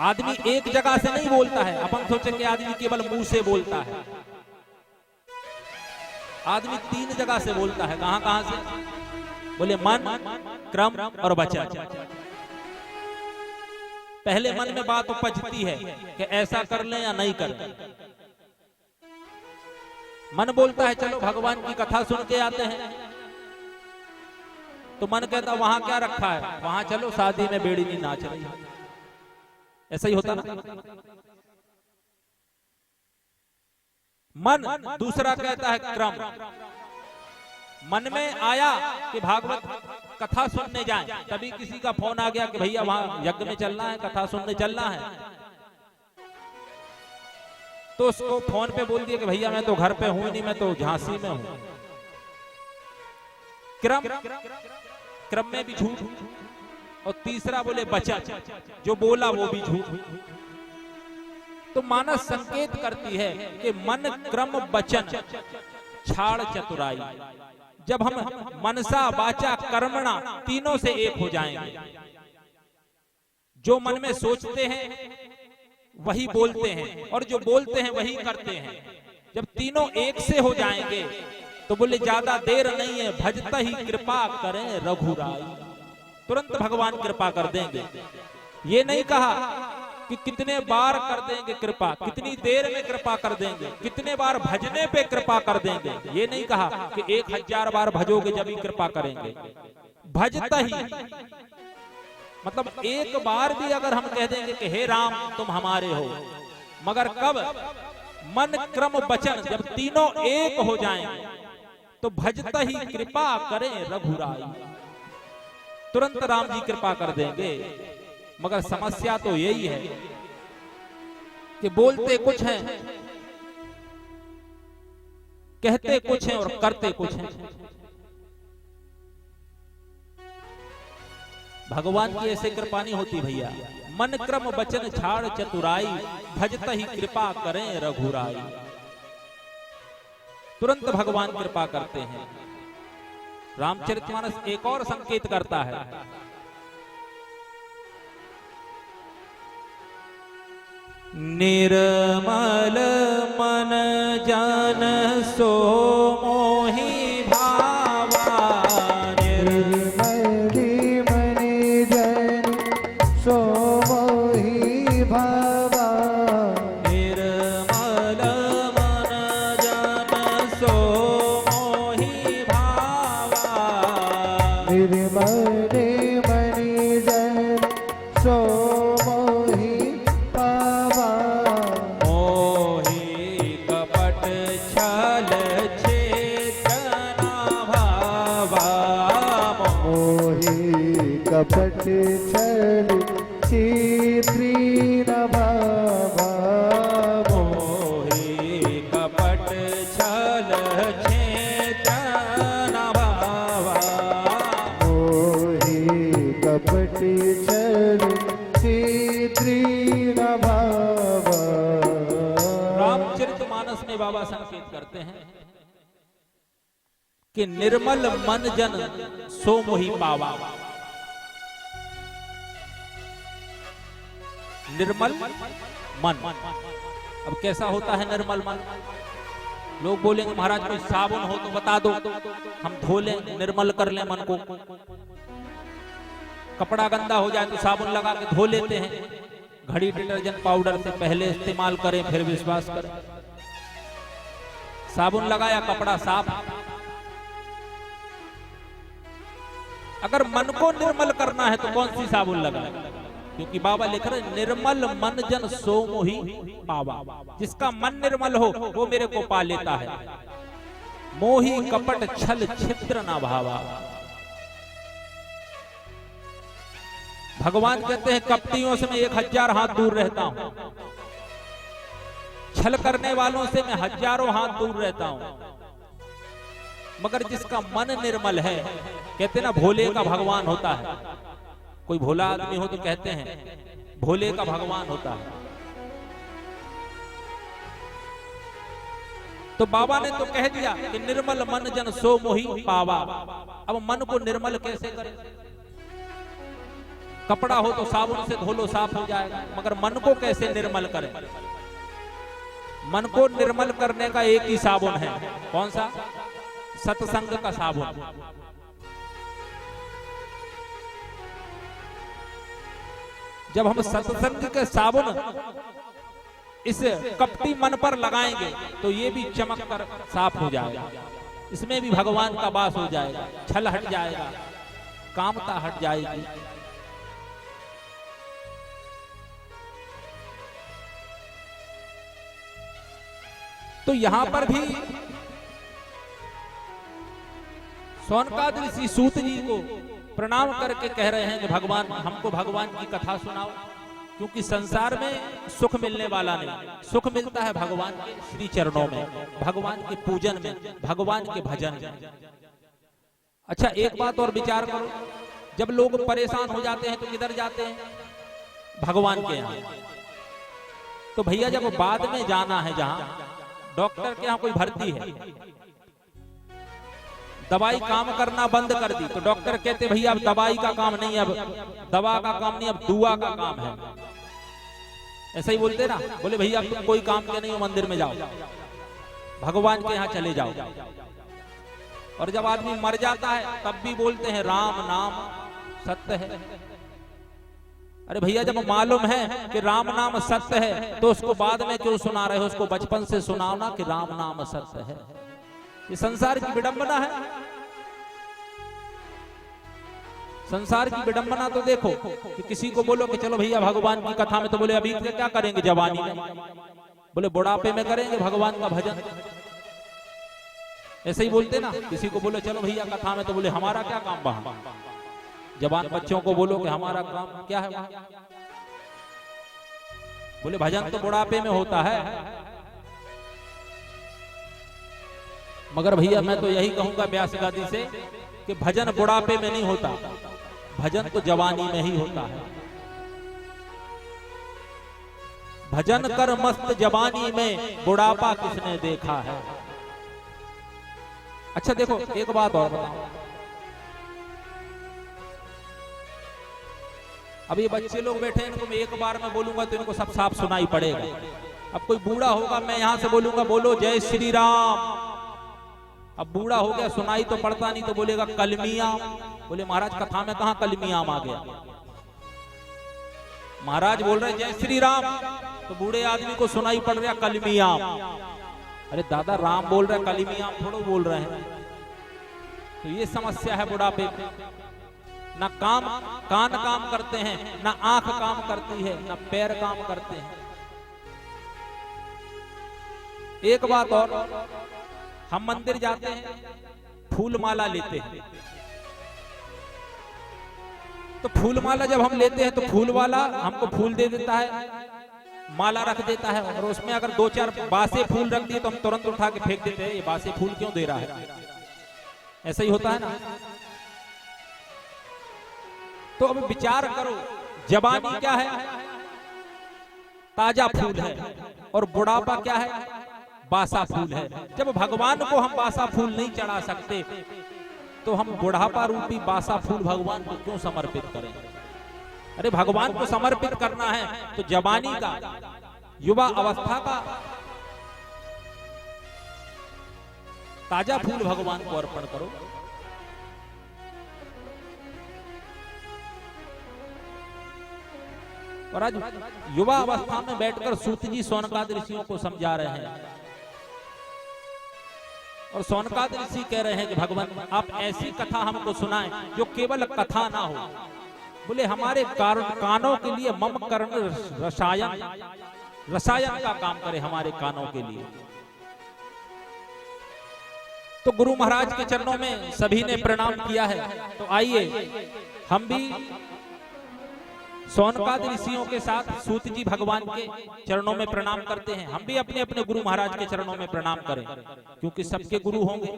आदमी एक जगह से नहीं बोलता है। अपन सोचे कि आदमी केवल मुंह से बोलता है। आदमी 3 जगह से बोलता है। कहां कहां से? बोले मन, क्रम और वचन। पहले मन में बात उपजती है कि ऐसा कर लें या नहीं कर लें। मन बोलता है चलो भगवान की कथा सुन के आते हैं। तो मन कहता वहां क्या रखा है, वहां चलो शादी में बेड़ी नहीं नाच रही। ऐसा ही होता ना। मन दूसरा कहता है क्रम। मन में आया कि भागवत कथा सुनने जाएं, तभी किसी का फोन आ गया कि भैया वहां यज्ञ में चलना है, कथा सुनने चलना है। तो उसको फोन पे बोल दिया कि भैया मैं तो घर पे हूं नहीं, मैं तो झांसी में हूं। क्रम में भी झूठ। और तीसरा बोले वचन, जो बोला वो भी झूठ। तो मानस संकेत करती है कि मन क्रम वचन छाड़ चतुराई। जब हम मनसा वाचा कर्मणा तीनों से एक हो जाएंगे, जो मन में सोचते हैं वही बोलते हैं और जो बोलते हैं वही करते हैं। जब तीनों एक से हो जाएंगे तो बोले ज्यादा देर नहीं है, भजता ही कृपा करें रघुराई। तुरंत भगवान कृपा कर देंगे। ये नहीं कहा कि कितने बार कर देंगे कृपा, कितनी देर में कृपा कर देंगे, कितने बार भजने पे कृपा कर देंगे। ये नहीं कहा कि 1000 बार भजोगे जब ही कृपा करेंगे। भजता ही मतलब एक बार भी अगर हम कह देंगे कि हे राम तुम हमारे हो, मगर कब? मन क्रम वचन जब तीनों एक हो जाएंगे तो भजता ही कृपा करें रघुराई। तुरंत राम जी कृपा कर देंगे। मगर समस्या तो यही है कि बोलते कुछ हैं, कहते कुछ हैं और करते कुछ हैं। भगवान की ऐसे कृपा नहीं होती भैया। मन क्रम वचन छाड़ चतुराई, भजता ही कृपा करें रघुराई। तुरंत भगवान कृपा करते हैं। रामचरितमानस एक और संकेत करता है। निर्मल मन जन सो मोहि भावा। निर्मल मन जन सो मोहि भावा। निर्मल मन जन सो मोहि भावा। निर्मल मन जन सो मोहि भावा। मोहि कपट छल छेतना भावा। मोहि कपट छल छिद्री न भावा। मोहि कपट छल छेतना भावा। मोहि कपट छल छिद्री न भावा। रामचरितमानस में बाबा संकेत करते हैं कि निर्मल मन जन सो मोहि पावा। निर्मल मन, अब कैसा होता है निर्मल मन? लोग बोलेंगे महाराज कोई साबुन हो तो बता दो, हम धो लें, निर्मल कर लें मन को। कपड़ा गंदा हो जाए तो साबुन लगा के धो लेते हैं। घड़ी डिटर्जेंट पाउडर से पहले इस्तेमाल करें फिर विश्वास करें। साबुन लगाया कपड़ा साफ। अगर मन को निर्मल करना है तो कौन सी साबुन लगाए? क्योंकि बाबा लिख रहे निर्मल मन जन सो मोहि पावा। जिसका मन निर्मल हो वो मेरे को पा लेता है। मोहि कपट छल छिद्र ना भावा। भगवान कहते हैं कपटियों से मैं 1000 हाथ दूर रहता हूं, छल करने वालों से मैं हजारों हाथ दूर रहता हूं। मगर जिसका मन निर्मल है, कहते ना भोले का भगवान होता है, कोई भोला आदमी हो तो कहते हैं भोले का भगवान होता है। तो बाबा ने तो कह दिया कि निर्मल मन जन सो मोहि पावा। अब मन को निर्मल कैसे करें? कपड़ा हो तो साबुन से धो लो, साफ हो जाएगा, मगर मन को कैसे निर्मल करें? मन को निर्मल करने का एक ही साबुन है, कौन सा? सत्संग का साबुन। जब हम सत्संग के साबुन इस कपटी मन पर लगाएंगे तो ये भी चमक कर साफ हो जाएगा, इसमें भी भगवान का वास हो जाएगा, छल हट जाएगा, कामता हट जाएगी। तो यहां पर भी सोनकाद ऋषि सूत जी को प्रणाम करके कह रहे हैं कि भगवान हमको भगवान की कथा सुनाओ, क्योंकि संसार में सुख मिलने वाला नहीं, सुख मिलता है भगवान के श्री चरणों में, भगवान के पूजन में, भगवान के भजन में। अच्छा, एक बात और विचार करो, जब लोग परेशान हो जाते हैं तो किधर जाते हैं? भगवान के यहाँ। तो भैया जब बाद में जाना है, जहां डॉक्टर के यहाँ कोई भर्ती है, दवाई काम करना बंद कर दी, तो डॉक्टर कहते भैया अब दवाई का काम नहीं, अब दवा का काम नहीं, अब दुआ का काम है। ऐसा ही बोलते ना, बोले भैया अब तुम कोई काम के नहीं हो, मंदिर में जाओ, भगवान के यहाँ चले जाओ। और जब आदमी मर जाता है तब भी बोलते हैं राम नाम सत्य है। अरे भैया जब मालूम है कि राम नाम सत्य है तो उसको बाद में क्यों सुना रहे हो? उसको बचपन से सुनाओ ना कि राम नाम सत्य है। ये संसार की विडंबना है। संसार की विडंबना तो देखो कि किसी को बोलो कि चलो भैया भगवान की कथा में, तो बोले अभी क्या करेंगे जवानी में? बोले बुढ़ापे में करेंगे भगवान का भजन। ऐसे ही बोलते ना, किसी को बोलो चलो भैया कथा में, तो बोले हमारा क्या काम वहां? जवान बच्चों को बोलो कि हमारा काम क्या है वहां? बोले भजन तो बुढ़ापे में होता है। मगर भैया मैं तो यही कहूंगा व्यास गादी से कि भजन बुढ़ापे में नहीं होता, भजन तो जवानी में ही होता है। भजन कर मस्त जवानी में, बुढ़ापा किसने देखा है? अच्छा देखो, एक बात और बताओ, अब ये बच्चे लोग बैठे हैं, इनको मैं एक बार में बोलूंगा तो इनको सब साफ सुनाई पड़ेगा। अब कोई बूढ़ा होगा, मैं यहां से बोलूंगा बोलो जय श्री राम, अब बूढ़ा हो गया सुनाई तो पड़ता नहीं, तो बोलेगा कलमियाम। बोले महाराज कथा में कहां कलमियाम आ गया? महाराज बोल रहे जय श्री राम, तो बूढ़े आदमी को सुनाई पड़ रहा कलमियाम। अरे दादा राम बोल रहे, कलमियाम थोड़ा बोल रहे हैं। तो ये समस्या है बुढ़ापे में, ना कान काम करते हैं, ना आंख काम करती है, ना पैर काम करते हैं। एक बात और, हम मंदिर जाते हैं, फूल माला लेते हैं, तो फूल माला जब हम लेते हैं तो फूल वाला हमको फूल दे देता है, माला रख देता है, और उसमें अगर 2-4 बासे फूल रख दिए तो हम तुरंत उठा के फेंक देते हैं, ये बासे फूल क्यों दे रहा है? ऐसा ही होता है ना। तो अब विचार करो, जवानी क्या है? ताजा फूल है, और बुढ़ापा क्या है? बासा फूल है। जब भगवान को हम बासा फूल नहीं चढ़ा सकते तो हम बुढ़ापा रूपी बासा फूल भगवान को क्यों समर्पित करें? अरे भगवान को समर्पित करना है तो जवानी का, युवा अवस्था का ताजा फूल भगवान को अर्पण करो। और आज युवा अवस्था में बैठकर सूत जी सोनकाद ऋषियों को समझा रहे हैं, और सोनकाद ऋषि कह रहे हैं कि भगवान आप ऐसी कथा हमको सुनाएं जो केवल कथा ना हो। बोले हमारे कानों के लिए मम कर्ण रसायन का काम करे, हमारे कानों के लिए। तो गुरु महाराज के चरणों में सभी ने प्रणाम किया है, तो आइए हम भी सोनकाद ऋषियों के साथ सूत जी भगवान के चरणों में प्रणाम करते हैं। हम भी अपने अपने गुरु महाराज के चरणों में प्रणाम करें, क्योंकि सबके गुरु होंगे।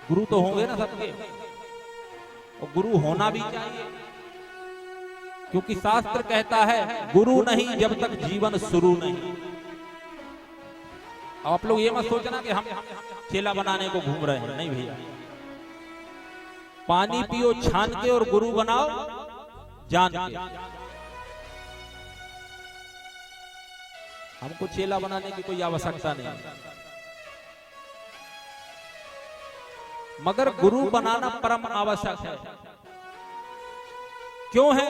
गुरु तो होंगे ना सबके, और गुरु होना भी चाहिए, क्योंकि शास्त्र कहता है गुरु नहीं जब तक जीवन शुरू नहीं। अब आप लोग ये मत सोचना कि हम चेला बनाने को घूम रहे हैं, नहीं भैया। पानी पियो छान के और गुरु बनाओ जान के। हमको चेला बनाने की कोई आवश्यकता नहीं, मगर गुरु बनाना परम आवश्यक है। क्यों है?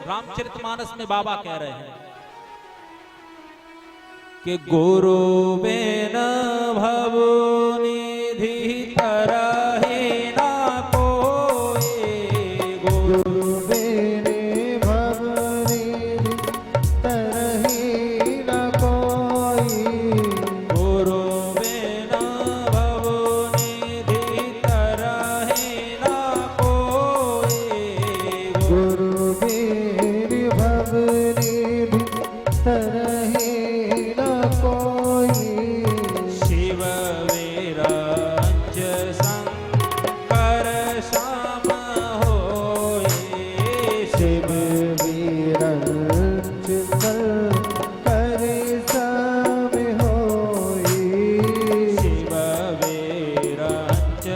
रामचरितमानस में बाबा कह रहे हैं कि गुरु बिन भव निधि तरहि ना कोई। गुरु बिन भव निधि तरहि न कोई। गुरु बिन भव निधि तरहि ना कोई। गुरु बिन भव निधि तरहि न कोई। शिव विरंच शंकर श्याम होए। शिव विरंच शंकर श्याम होई। शिव विरंच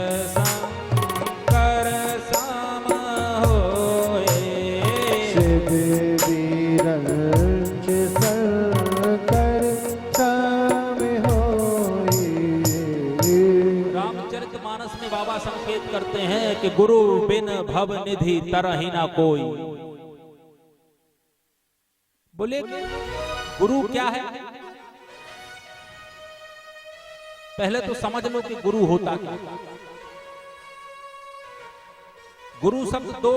शंकर श्याम होए। शिव विरंच शंकर श्याम होई। रामचरितमानस में बाबा संकेत करते हैं कि गुरु बिन भव निधि तरहि ना कोई। बोले गुरु क्या है? पहले तो समझ लो कि गुरु होता क्या। गुरु शब्द दो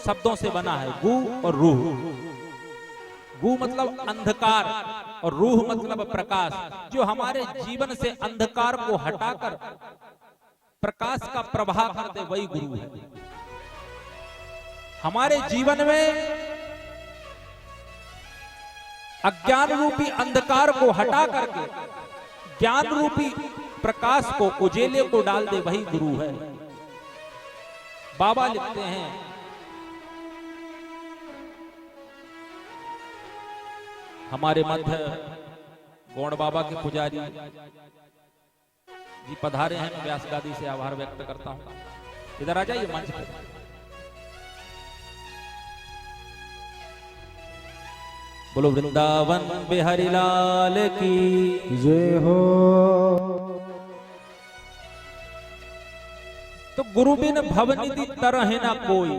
शब्दों से बना है, गु और रूह। गु मतलब अंधकार और रूह मतलब प्रकाश। जो हमारे जीवन से अंधकार को हटाकर प्रकाश का प्रवाह कर दे, वही गुरु है। हमारे जीवन में अज्ञान रूपी अंधकार को हटा करके ज्ञान रूपी प्रकाश को, उजेले को डाल दे, वही गुरु है। बाबा लिखते हैं हमारे मध्य गौड़ बाबा के पुजारी जी पधारे हैं। मैं व्यास गादी से आभार व्यक्त करता हूं। इधर आ जाइए मंच पर। बोलो वृंदावन बिहारी लाल की जय हो। तो गुरु बिन भवनिधि तरहि ना कोई।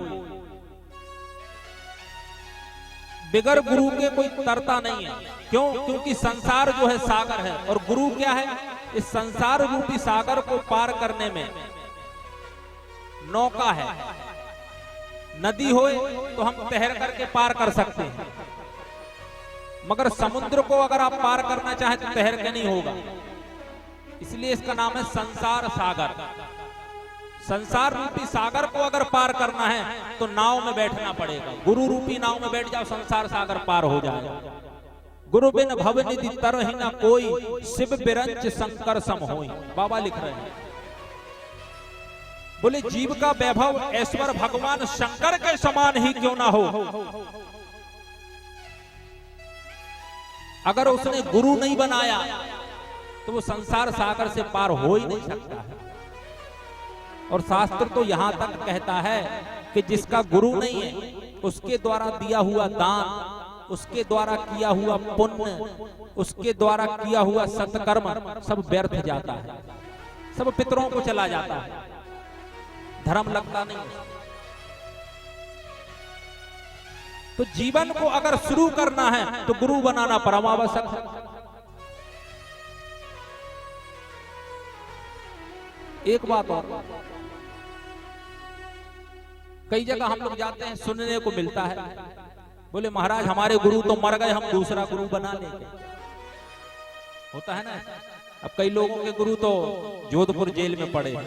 बिगर गुरु के कोई तरता नहीं है। क्यों? क्योंकि संसार जो है सागर है, और गुरु क्या है? इस संसार रूपी सागर को पार करने में नौका है। नदी होए तो हम तैर करके पार कर सकते हैं, मगर समुद्र को अगर आप पार करना चाहें तो तैर के नहीं होगा। इसलिए इसका नाम है संसार सागर। संसार रूपी सागर को अगर पार करना है तो नाव में बैठना पड़ेगा। गुरु रूपी नाव में बैठ जाओ, संसार सागर पार हो जाएगा। गुरु बिन भवनिधि तरहि ना कोई। शिव बिरंच शंकर सम होई। बाबा लिख रहे हैं, बोले जीव का वैभव ऐश्वर भगवान शंकर के समान ही क्यों ना हो, अगर उसने गुरु नहीं बनाया तो वो संसार सागर से पार हो ही नहीं सकता है। और शास्त्र तो यहां तक कहता है कि जिसका गुरु नहीं है उसके द्वारा दिया हुआ दान, उसके द्वारा किया हुआ पुण्य, उसके द्वारा किया हुआ सत्कर्म सब व्यर्थ जाता है, सब पितरों को चला जाता है, धर्म लगता नहीं। तो जीवन को अगर शुरू करना है तो गुरु बनाना परम आवश्यक है। एक बात और, कई जगह हम लोग जाते हैं, सुनने को मिलता है, बोले महाराज हमारे गुरु तो मर गए, हम दूसरा गुरु बना लेंगे। होता है ना। अब कई लोगों के गुरु तो जोधपुर जेल में पड़े हैं।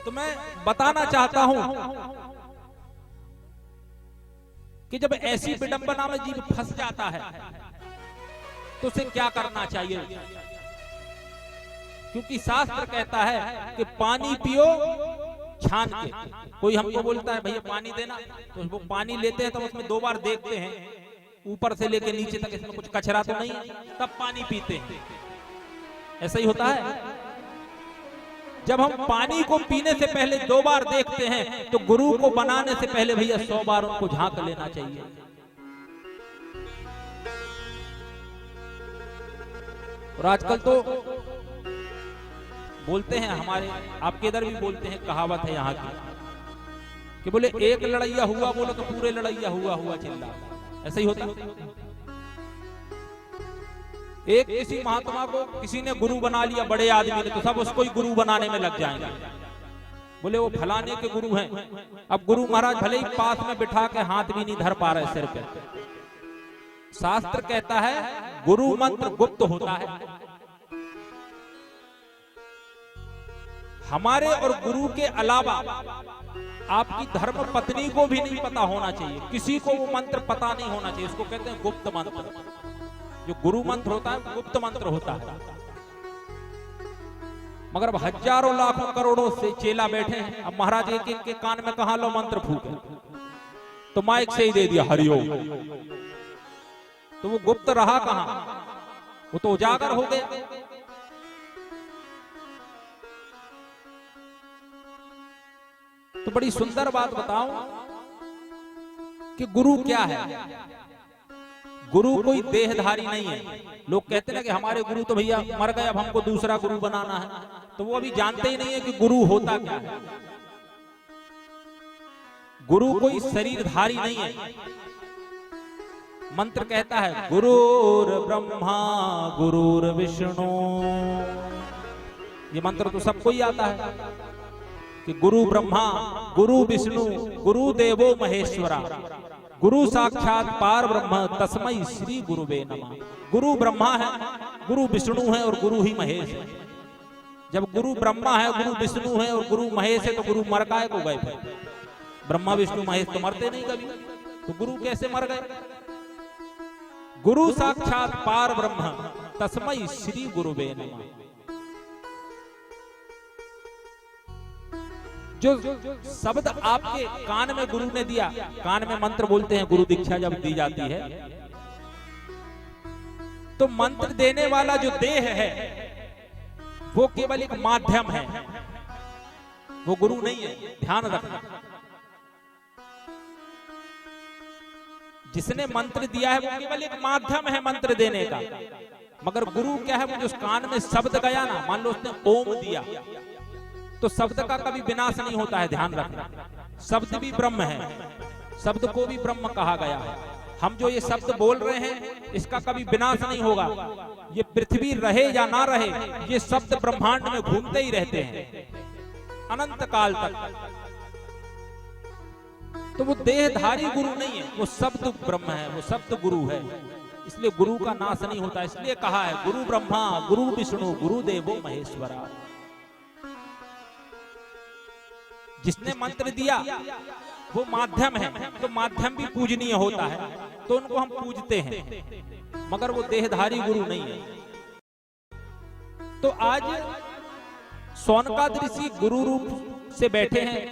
तो मैं बताना चाहता हूं कि जब ऐसी विडंबना में जीव फंस जाता है, तो उसे क्या करना चाहिए? क्योंकि शास्त्र कहता है कि पानी पियो छान के। कोई हमको बोलता है भैया पानी देना, तो वो पानी लेते हैं तो उसमें 2 बार देखते हैं ऊपर से लेके नीचे तक इसमें कुछ कचरा तो नहीं है, तब पानी पीते हैं। ऐसा ही होता है। जब हम पानी को पीने से पहले 2 बार देखते हैं तो गुरु को बनाने से पहले भैया 100 बार उनको झांक लेना चाहिए। और आजकल तो बोलते हैं, हमारे आपके इधर भी बोलते हैं, कहावत है यहाँ की कि बोले एक लड़ैया हुआ बोलो तो पूरे लड़ैया हुआ चिल्ला। ऐसा ही होता है। एक किसी महात्मा को किसी ने गुरु बना लिया, बड़े आदमी ने, तो सब उसको ही गुरु बनाने में लग जाएंगे। बोले वो फलाने के गुरु हैं। अब गुरु महाराज भले ही पास में बिठा के हाथ भी नहीं धर पा रहे सिर पे। शास्त्र कहता है गुरु मंत्र गुप्त होता है। हमारे और गुरु के अलावा आपकी धर्म पत्नी को भी नहीं पता होना चाहिए, किसी को वो मंत्र पता नहीं होना चाहिए। उसको कहते हैं गुप्त मंत्र। जो गुरु मंत्र होता है गुप्त मंत्र होता है। मगर अब हजारों लाखों करोड़ों से चेला बैठे हैं, अब महाराज एक के कान में कहा लो मंत्र फूके, तो माइक से ही दे दिया हरिओम, तो वो गुप्त रहा कहां? वो तो उजागर हो गया। तो बड़ी सुंदर बात बताऊं कि गुरु क्या है। गुरु कोई देहधारी नहीं है। लोग कहते हैं ना कि हमारे गुरु तो भैया मर गए, अब हमको दूसरा गुरु बनाना है, तो वो अभी जानते ही नहीं है कि गुरु होता क्या है। गुरु कोई शरीरधारी नहीं है। मंत्र कहता है गुरुर ब्रह्मा गुरुर विष्णु। ये मंत्र तो सबको ही आता है कि गुरु ब्रह्मा गुरु विष्णु गुरु देवो महेश्वरा गुरु साक्षात पार ब्रह्म तस्मै श्री गुरुवे नमः। गुरु ब्रह्मा है, गुरु विष्णु है और गुरु ही महेश है। जब गुरु ब्रह्मा है, गुरु विष्णु है और गुरु महेश है, तो गुरु मर काय को गए थे? ब्रह्मा विष्णु महेश तो मरते नहीं कभी, तो गुरु कैसे मर गए? गुरु साक्षात पार ब्रह्म तस्मै श्री गुरुवे नमः। जो शब्द आपके कान में गुरु ने दिया, कान में मंत्र बोलते हैं, गुरु दीक्षा जब दी जाती है, तो मंत्र देने वाला जो देह है वो केवल एक माध्यम है, वो गुरु नहीं है। ध्यान रखना, जिसने मंत्र दिया है वो केवल एक माध्यम है मंत्र देने का। मगर गुरु क्या है? वो जो कान में शब्द गया ना, मान लो उसने ओम दिया, तो शब्द का कभी विनाश नहीं होता है। ध्यान रखना, शब्द भी ब्रह्म है, शब्द को भी ब्रह्म कहा गया है। हम जो ये शब्द बोल रहे हैं इसका कभी विनाश नहीं होगा। ये पृथ्वी रहे या ना रहे, ये शब्द ब्रह्मांड में घूमते ही रहते हैं अनंत काल तक। तो वो देहधारी गुरु नहीं है, वो शब्द ब्रह्म है, वो शब्द गुरु है। इसलिए गुरु का नाश नहीं होता। इसलिए कहा है गुरु ब्रह्मा गुरु विष्णु गुरु देवो महेश्वरा। जिसने मंत्र दिया वो माध्यम है, तो माध्यम भी पूजनीय होता है, तो उनको हम पूजते हैं, मगर वो देहधारी गुरु नहीं है। तो आज सोनकाद ऋषि गुरु रूप से बैठे हैं,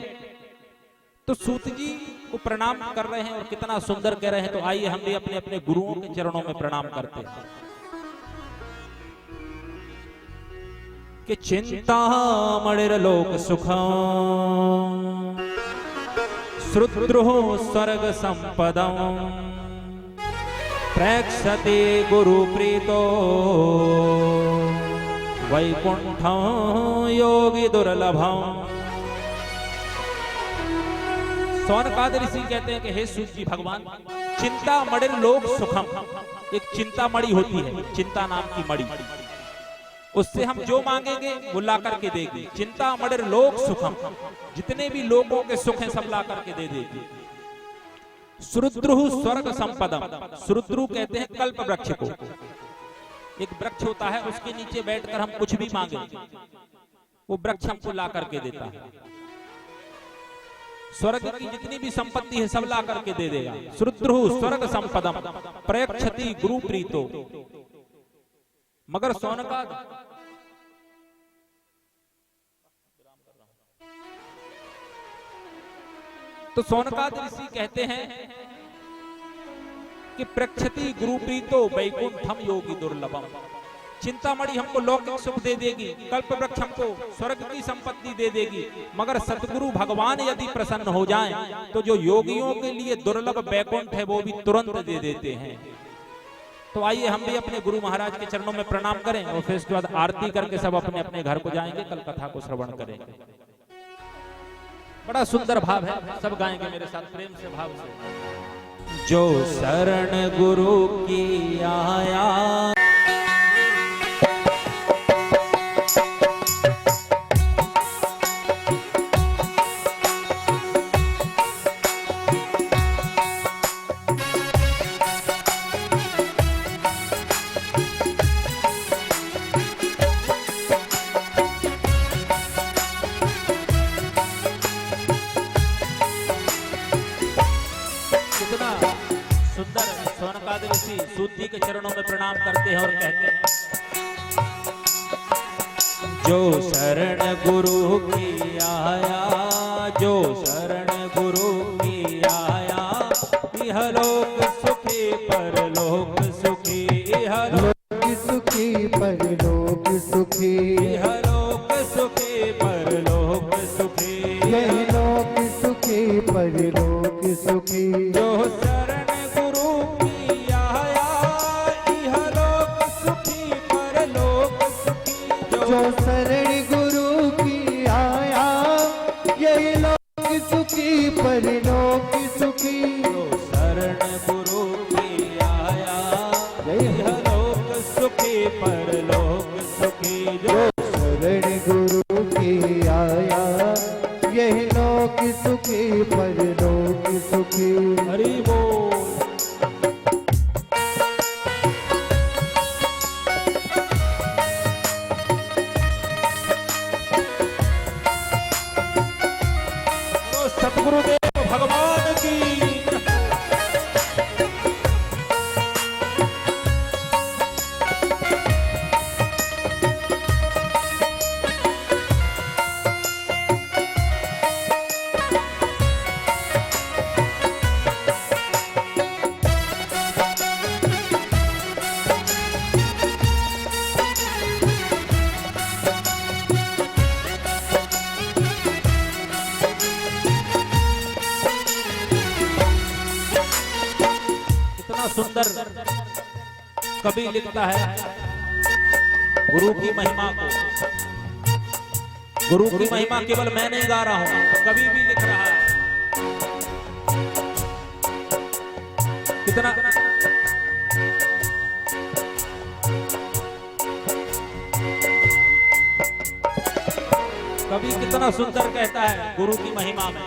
तो सूत जी को प्रणाम कर रहे हैं और कितना सुंदर कह रहे हैं। तो आइए हम भी अपने अपने गुरुओं के चरणों में प्रणाम करते हैं कि चिंतामणिर्लोक सुखम् श्रुद्रुः स्वर्ग संपदम् प्रेक्षते गुरु प्रीतो वैकुंठं योगी दुर्लभम्। सोनकाद ऋषि कहते हैं कि हे सूत जी भगवान, चिंतामणिर्लोक सुखम, एक चिंतामणि होती है, चिंता नाम की मणि, उससे हम जो मांगेंगे वो ला करके देगी। चिंतामणिर्लोक सुखम, जितने भी लोगों के सुख हैं सब ला करके दे देगी। श्रुद्रुः स्वर्ग संपदम, श्रुद्रु कहते हैं कल्प वृक्ष को। एक वृक्ष होता है, उसके नीचे बैठकर हम कुछ भी मांगे वो वृक्ष हमको ला करके देता है। स्वर्ग की जितनी भी संपत्ति है सब ला करके दे देगा। श्रुद्रुः स्वर्ग संपदम प्रयक्षति गुरु प्रीतो, मगर सोनकाद तो सोनकाद ऋषि कहते हैं कि प्रक्षति गुरुप्रीतो वैकुंठम योगी दुर्लभम। चिंतामणि हमको लौकिक सुख दे देगी, कल्प वृक्ष हमको स्वर्ग की संपत्ति दे देगी, मगर सतगुरु भगवान यदि प्रसन्न हो जाएं तो जो योगियों के लिए दुर्लभ वैकुंठ है वो भी तुरंत दे देते हैं। तो आइए हम भी अपने गुरु महाराज के चरणों में प्रणाम करें और फिर उसके बाद आरती करके सब अपने अपने घर को जाएंगे, कल कथा को श्रवण करेंगे। बड़ा सुंदर भाव है, सब गाएंगे मेरे साथ प्रेम से भाव से। जो शरण गुरु की आया सूती के चरणों में प्रणाम करते हैं और कहते हैं, जो शरण गुरु की आया, जो शरण गुरु की आया, इह लोक सुखी परलोक सुखी, इह लोक सुखी परलोक सुखी, इह लोक सुखी परलोक सुखी, यह लोक सुखी परलोक सुखी। जो शरण जो शरण गुरु की आया, यही लोक सुखी परलोक सुखी। जो शरण गुरु की आया, यह लोक सुखी परलोक सुखी। जो शरण गुरु की आया, यही लोक सुखी परलोक सुखी। हरि बोल। सतगुरुदेव भगवान की सुंदर कवि लिखता है गुरु की महिमा को। गुरु की महिमा केवल मैं नहीं गा रहा हूं, कवि भी लिख रहा है। कितना कवि कितना सुंदर कहता है गुरु की महिमा में।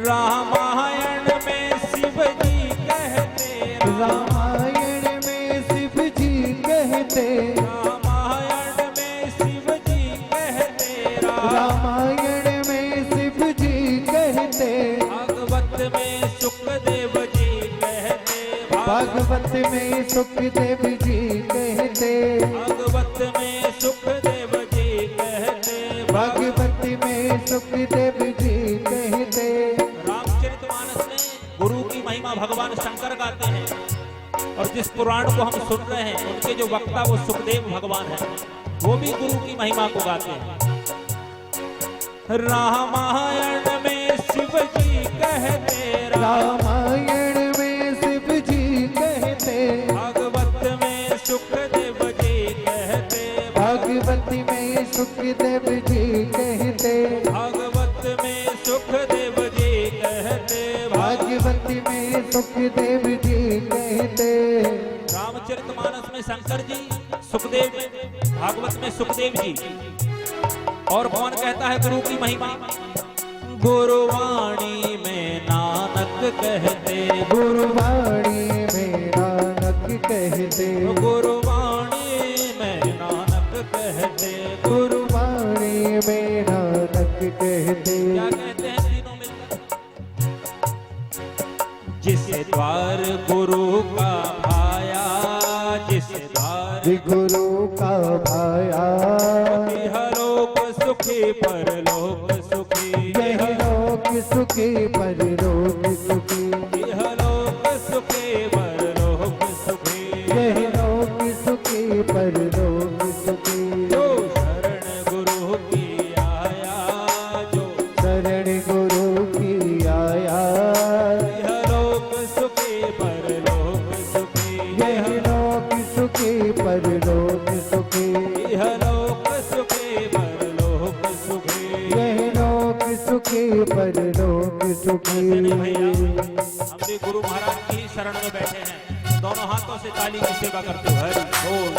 रामायण में शिव जी कहते, रामायण में शिव जी कहते, रामायण में शिव जी कहते, रामायण में शिव जी कहते, भागवत में सुखदेव जी कहते, भागवत में सुखदेव जी कहते, भागवत में सुखदेव जी कहते, भागवत में सुखदेव जी कहते। रामचरितमानस में गुरु की महिमा भगवान शंकर गाते हैं, और जिस पुराण को हम सुन रहे हैं उनके जो वक्ता वो सुखदेव भगवान है, वो भी गुरु की महिमा को गाते हैं। रामायण में शिव जी कहते, रामायण में शिव जी कहते, भागवत में सुखदेव जी कहते, भागवत में सुखदेव जी कहते, भागवत में सुखदेव जी कहते, भागवत में सुखदेव जी कहते। रामचरितमानस में शंकर जी, सुखदेव में, भागवत में सुखदेव जी। और कौन कहता है गुरु की महिमा? गुरुवाणी में नानक कहते, गुरुवाणी में नानक कहते, गुरुवाणी में नानक कहते, गुरुवाणी में नानक कहते। क्या कहते हैं तीनों मिलकर? जिस द्वार गुरु का भाया, जिस द्वार गुरु का भाया इहलोक सुखी परलोक सुखी यह लोक सुखी परलोक सुखी इहलोक सुखी परलोक सुखी यह लोक सुखी परलोक सुखी जो शरण गुरु की आया जो शरण गुरु की आया इहलोक सुखी परलोक सुखी यह लोक सुखी परलोक सुखी इहलोक सुखी परलोक सुखी यह लोक सुखी परलोक सुखी भैया हम भी गुरु महाराज की ही शरण में बैठे हैं, दोनों हाथों से ताली की सेवा करते हुए हरि बोल।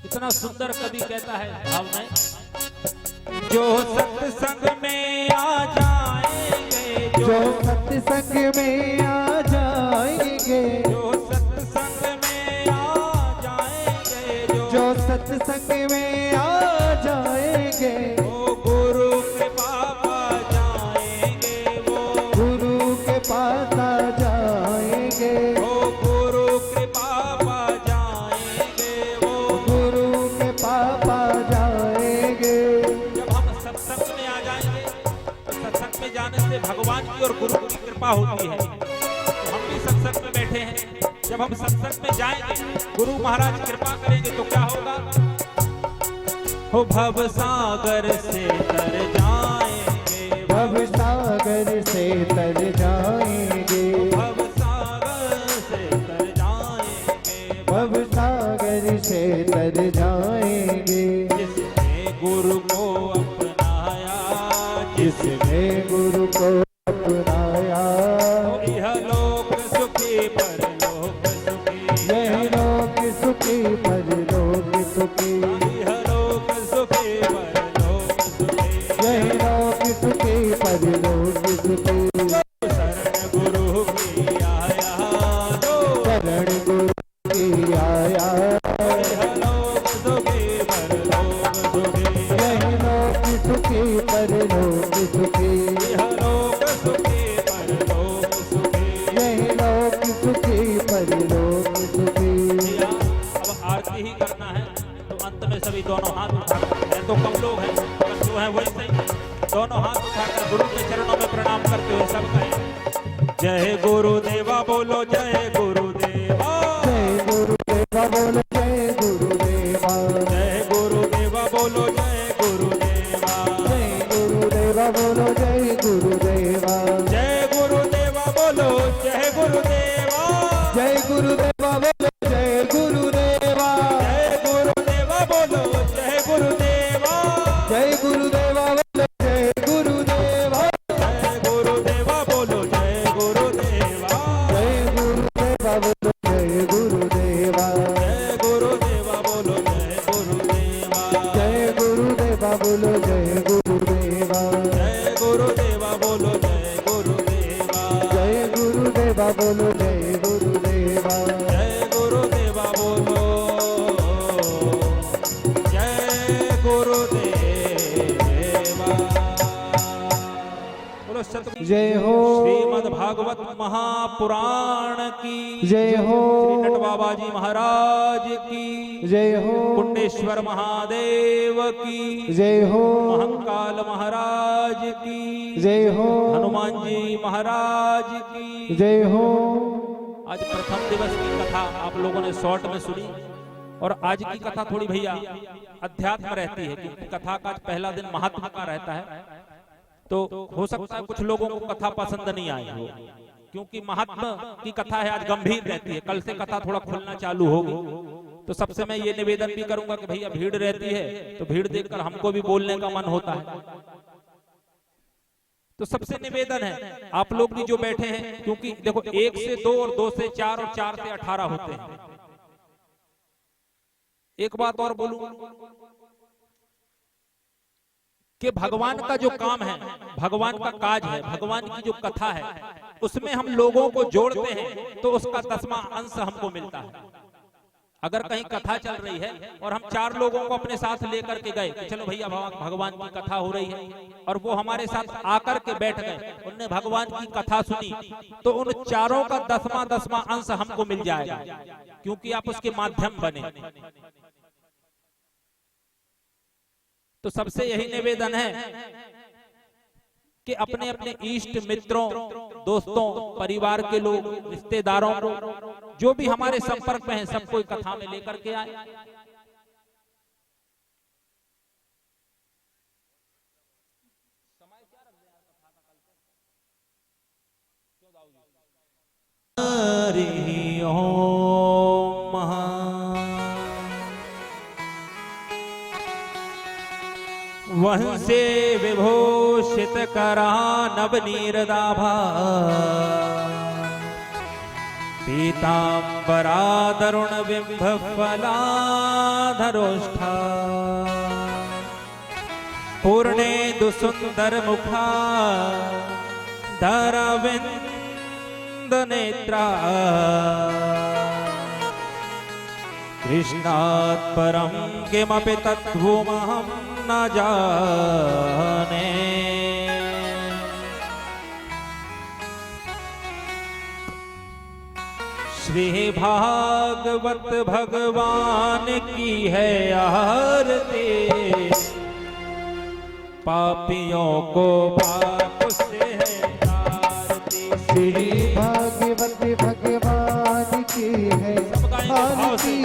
इतना सुंदर कवि कहता है भाव में, जो सत्संग में आ जाएंगे जो सत्संग में आ जाएंगे जो सत्संग में आ जाएंगे जो सत्संग में आ जाएंगे वो गुरु के पापा जाएंगे वो गुरु के पास आ जाएंगे गुरु के पापा जाएंगे वो गुरु के पापा जाएंगे। जब हम सत्संग में आ जाएंगे तो सत्संग में जाने से भगवान की और गुरु की कृपा होती है। तो हम भी सत्संग में बैठे हैं, जब हम सत्संग में जाएंगे गुरु महाराज कृपा करेंगे तो क्या होगा, हो भव सागर से तर जाएंगे भव सागर से तर जाएंगे भव सागर से तर जाएंगे भव सागर से तर जाएंगे जिसने गुरु को अपनाया जिसने गुरु को अपनाया यह लोक सुखी परलोक सुखी यह लोक सुखी परलोक सुखी यह लोक सुखी परलोक सुखी यह लोक सुखी परलोक सुखी शरण गुरु की आया जो शरण गुरु की आया यह लोक सुखी परलोक सुखी यह लोक सुखी परलोक सुखी यह लोक सुखी परलोक सुखी यह लोक सुखी परलोक सुखी। भैया, अब आरती ही करना है तो अंत में सभी दोनों हाथ उठाकर हैं तो कम लोग हैं पर जो है वही सही, दोनों हाथ उठाकर गुरु के चरणों में प्रणाम करते हुए सब कहें जय गुरुदेवा बोलो जय गुरुदेवा जय गुरुदेवा बोलो जय गुरुदेवा जय गुरुदेवा बोलो जय गुरुदेवा जय गुरुदेवा बोलो जय गुरुदेवा जय गुरुदेवा बोलो जय गुरुदेवा जय गुरुदेवा बोलो जय गुरुदेवा जय गुरुदेवा बोलो जय गुरुदेवा जय गुरुदेवा बोलो जय गुरुदेवा जय गुरुदेवा बोलो जय गुरुदेवा जय गुरुदेवा बोलो जय गुरुदेवा जय गुरुदेवा बोलो जय गुरुदेवा जय गुरुदेवा बोलो जय गुरुदेवा जय गुरुदेवा बोलो जय गुरुदेवा जय गुरुदेवा बोलो जय गुरुदेवा जय गुरुदेवा बोलो जय गुरुदेवा बोलो सतगुरु जय हो श्रीमद् भागवत महापुराण की जय हो श्री नट बाबा जी महाराज की जय हो कुंडेश्वर महादेव की जय हो महंकाल महाराज की जय हो हनुमान जी महाराज की जय हो। आज प्रथम दिवस की कथा आप लोगों ने शॉर्ट में सुनी, और आज की कथा थोड़ी भैया अध्यात्म रहती है, क्योंकि कथा का पहला दिन महात्मा का रहता है, तो हो सकता है कुछ लोगों को कथा पसंद नहीं आई हो, क्योंकि महात्मा की कथा है आज गंभीर रहती है। कल से कथा थोड़ा खुलना चालू होगी, तो सबसे मैं ये निवेदन भी करूंगा कि भैया भीड़ रहती है तो भीड़ देखकर हमको भी बोलने का मन होता है। तो सबसे निवेदन है आप लोग भी जो बैठे हैं, क्योंकि देखो 1 से 2 और 2 से 4 और 4 से 18 होते हैं। एक बात और बोलूं कि भगवान का जो काम है, भगवान का काज है, भगवान की जो कथा है, उसमें हम लोगों को जोड़ते हैं तो उसका 10वां अंश हमको मिलता है। अगर कहीं कथा चल रही है और हम 4 लोगों को अपने साथ लेकर के गए कि चलो भैया भगवान की कथा हो रही है, और वो हमारे साथ आकर के बैठ गए, उनने भगवान की कथा सुनी, तो उन 4 का 10वां अंश हमको मिल जाएगा, क्योंकि आप उसके माध्यम बने। तो सबसे यही निवेदन है कि अपने अपने इष्ट मित्रों, दोस्तों, परिवार के लोग, रिश्तेदारों को, जो भी हमारे संपर्क में है, सबको कथा में लेकर के आए। हरि ओम वंशे विभूषित करा नवनीरदाभा पीतांबरादरुण बिंब फलाधरोष्ठा पूर्णे दुसुंदर मुखा धरविंद नेत्रा कृष्णात् परं किमपि तत्त्वमहं न जाने। श्री भागवत भगवान की है आरती, पापियों को पाप से है तारती। श्री भागवत भगवान की है आरती,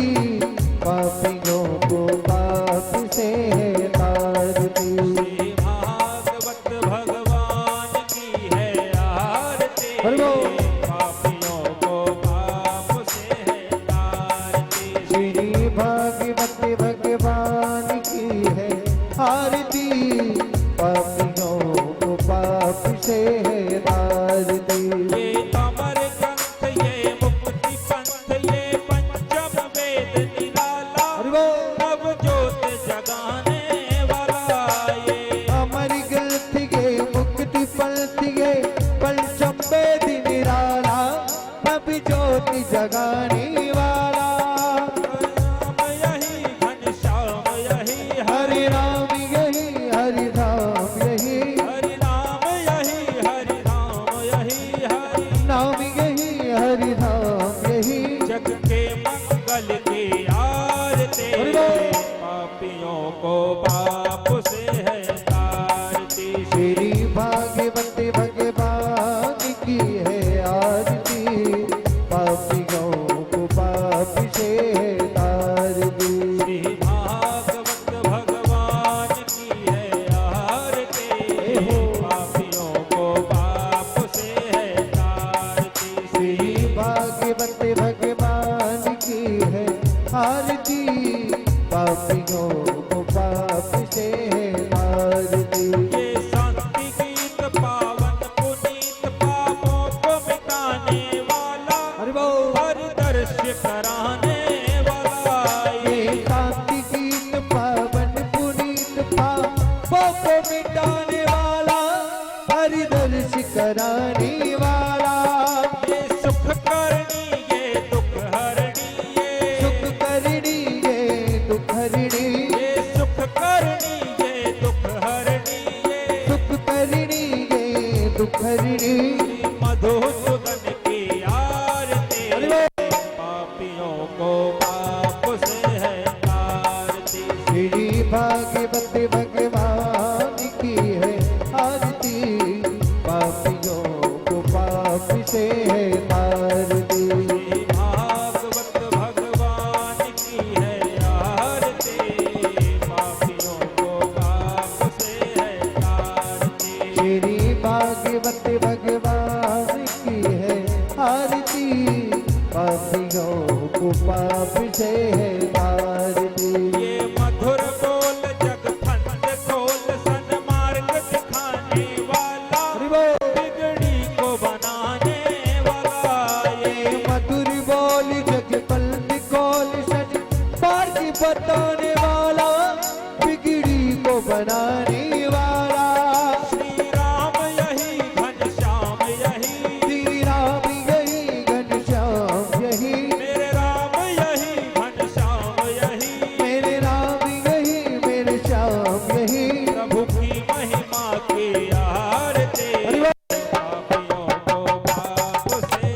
पापियों को पाप से है तारती। श्री भागवत भगवान की है आरती, पापियों को पाप से है तारती। श्री भागवत भगवान की है आरती, पापियों को पाप से है तारती। ये अमर ग्रंथ, ये मुक्ति पंथ, ये पंचम वेद निराला, नव ज्योत जगाने वाला। ये अमर ग्रंथ ये मुक्ति पंथ, ये पंचम वेद निराला, नव ज्योति जगाने वाला। राम यही घनश्याम यही हरि राम यही हरि राम यही, हरि नाम यही हरि नाम यही हरि नाम यही हरि राम यही। जग के मंगल की आरती, पापियों को पाप से है तारती। श्री भागवत भगवान की है आरती, पापियों को पाप से है तारती। श्री भागवत भगवान की है आरती, पापियों को पाप से है तारती। श्री भागवत भगवान की है आरती, पापियों को पाप से है तारती। ये शांति गीत पावन पुनीत, पापों को मिटाने वाला, हर दर्श कराने वाला। ये शांति गीत पावन पुनीत, पापों को मिटाने वाला, हरि दर्श कराने वाला। ये सुख करनी, ये दुख हरणी, ये सुख करनी ये दुख हरणी, ये सुख करनी, ये दुख हरणी, ये सुख करनी ये दुख हरणी। मधुसूदन की आरती, पापियों को पाप से है तारती। श्री भागवत भगवान की है आरती, पापियों को पाप से है तारती। श्री भागवत भगवान की है से है तारती। ये मधुर बोल जग फंद खोल सन्मार्ग दिखाने वाला बिगड़ी को बनाने वाला। ये मधुर बोल जग पल खोल सच मार्ग बताने वाला बिगड़ी को बनाने वाला। श्री राम यही घनश्याम यही श्री राम यही घनश्याम यही मेरे राम यही घनश्याम यही मेरे राम यही मेरे श्याम यही। प्रभु की महिमा की आरती पापियों को पाप से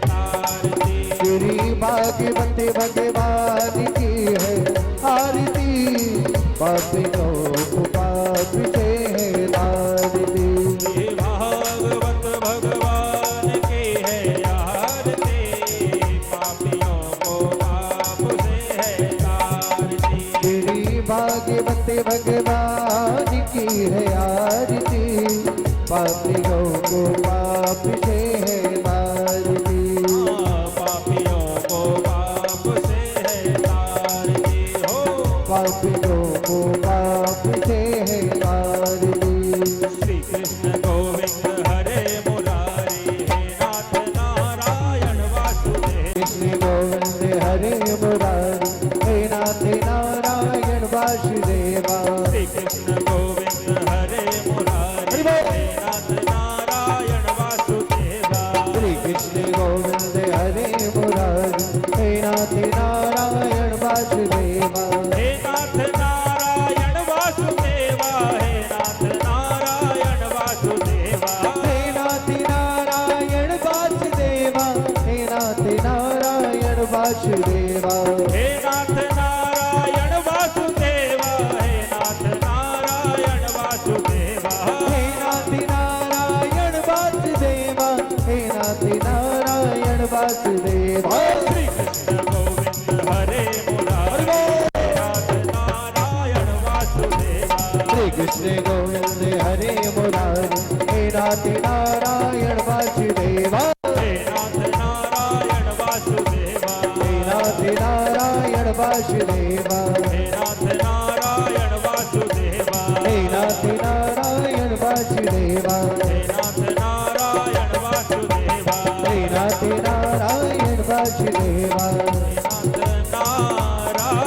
तारती। श्री भागवत भगवान की है आरती पापियों को पाप से है तारती। श्री भागवत भगवान की है आरती पापियों को पाप से है तारती। श्री भागवत भगवान की है आरती पापियों को पाप से है तारती। पापियों को पाप से है तारती हो। पापियों को पाप से है तारती। श्री कृष्ण गोविंद हरे मुरारी हे नाथ नारायण वासुदेव। कृष्ण गोविंद हरे मुरारी हे नाथ नारायण वासुदेवा। श्री कृष्ण गोविंद हरे मुरारी हे नाथ नारायण वासुदेवा। श्री कृष्ण गोविंद हरे मुरारी हे नाथ नारायण वासुदेवा। हे नाथ नारायण वासुदेवा हे नाथ नारायण वासुदेवा। हे नाथ नारायण वासुदेवा हे नाथ नारायण वासुदेवा। हे नाथ नारायण वासुदेवा हे नाथ नारायण वासुदेवा। हे नाथ नारायण वासुदेवा हे नाथ नारायण वासुदेवा। श्री कृष्ण गोविंद हरे मुरारी हे नाथ नारायण वासुदेवा। श्री कृष्ण गोविंद हरे मुरारी हे नाथ नारायण वासुदेवा। हे नाथ नारायण वासुदेवा। हे नाथ नारायण वासुदेवा। हे नाथ नारायण वासुदेवा। हे नाथ नारायण वासुदेवा। हे नाथ नारायण वासुदेवा। हे नाथ नारायण वासुदेवा। नाथ नारायण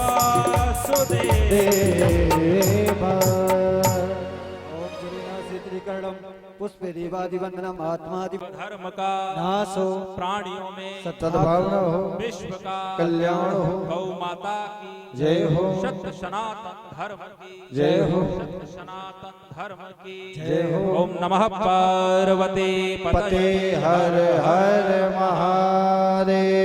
वासुदेव। देवा। ओम जलेनासिद्धिकरणम पुष्पे देवादिवंदनम आत्मादि धर्म का नाश हो प्राणियों में सद्भावना हो विश्व का कल्याण हो गौ माता की जय हो सत्य सनातन धर्म की जय हो सत्य सनातन धर्म की जय हो। ओम नमः पार्वती पते हर हर महादेव।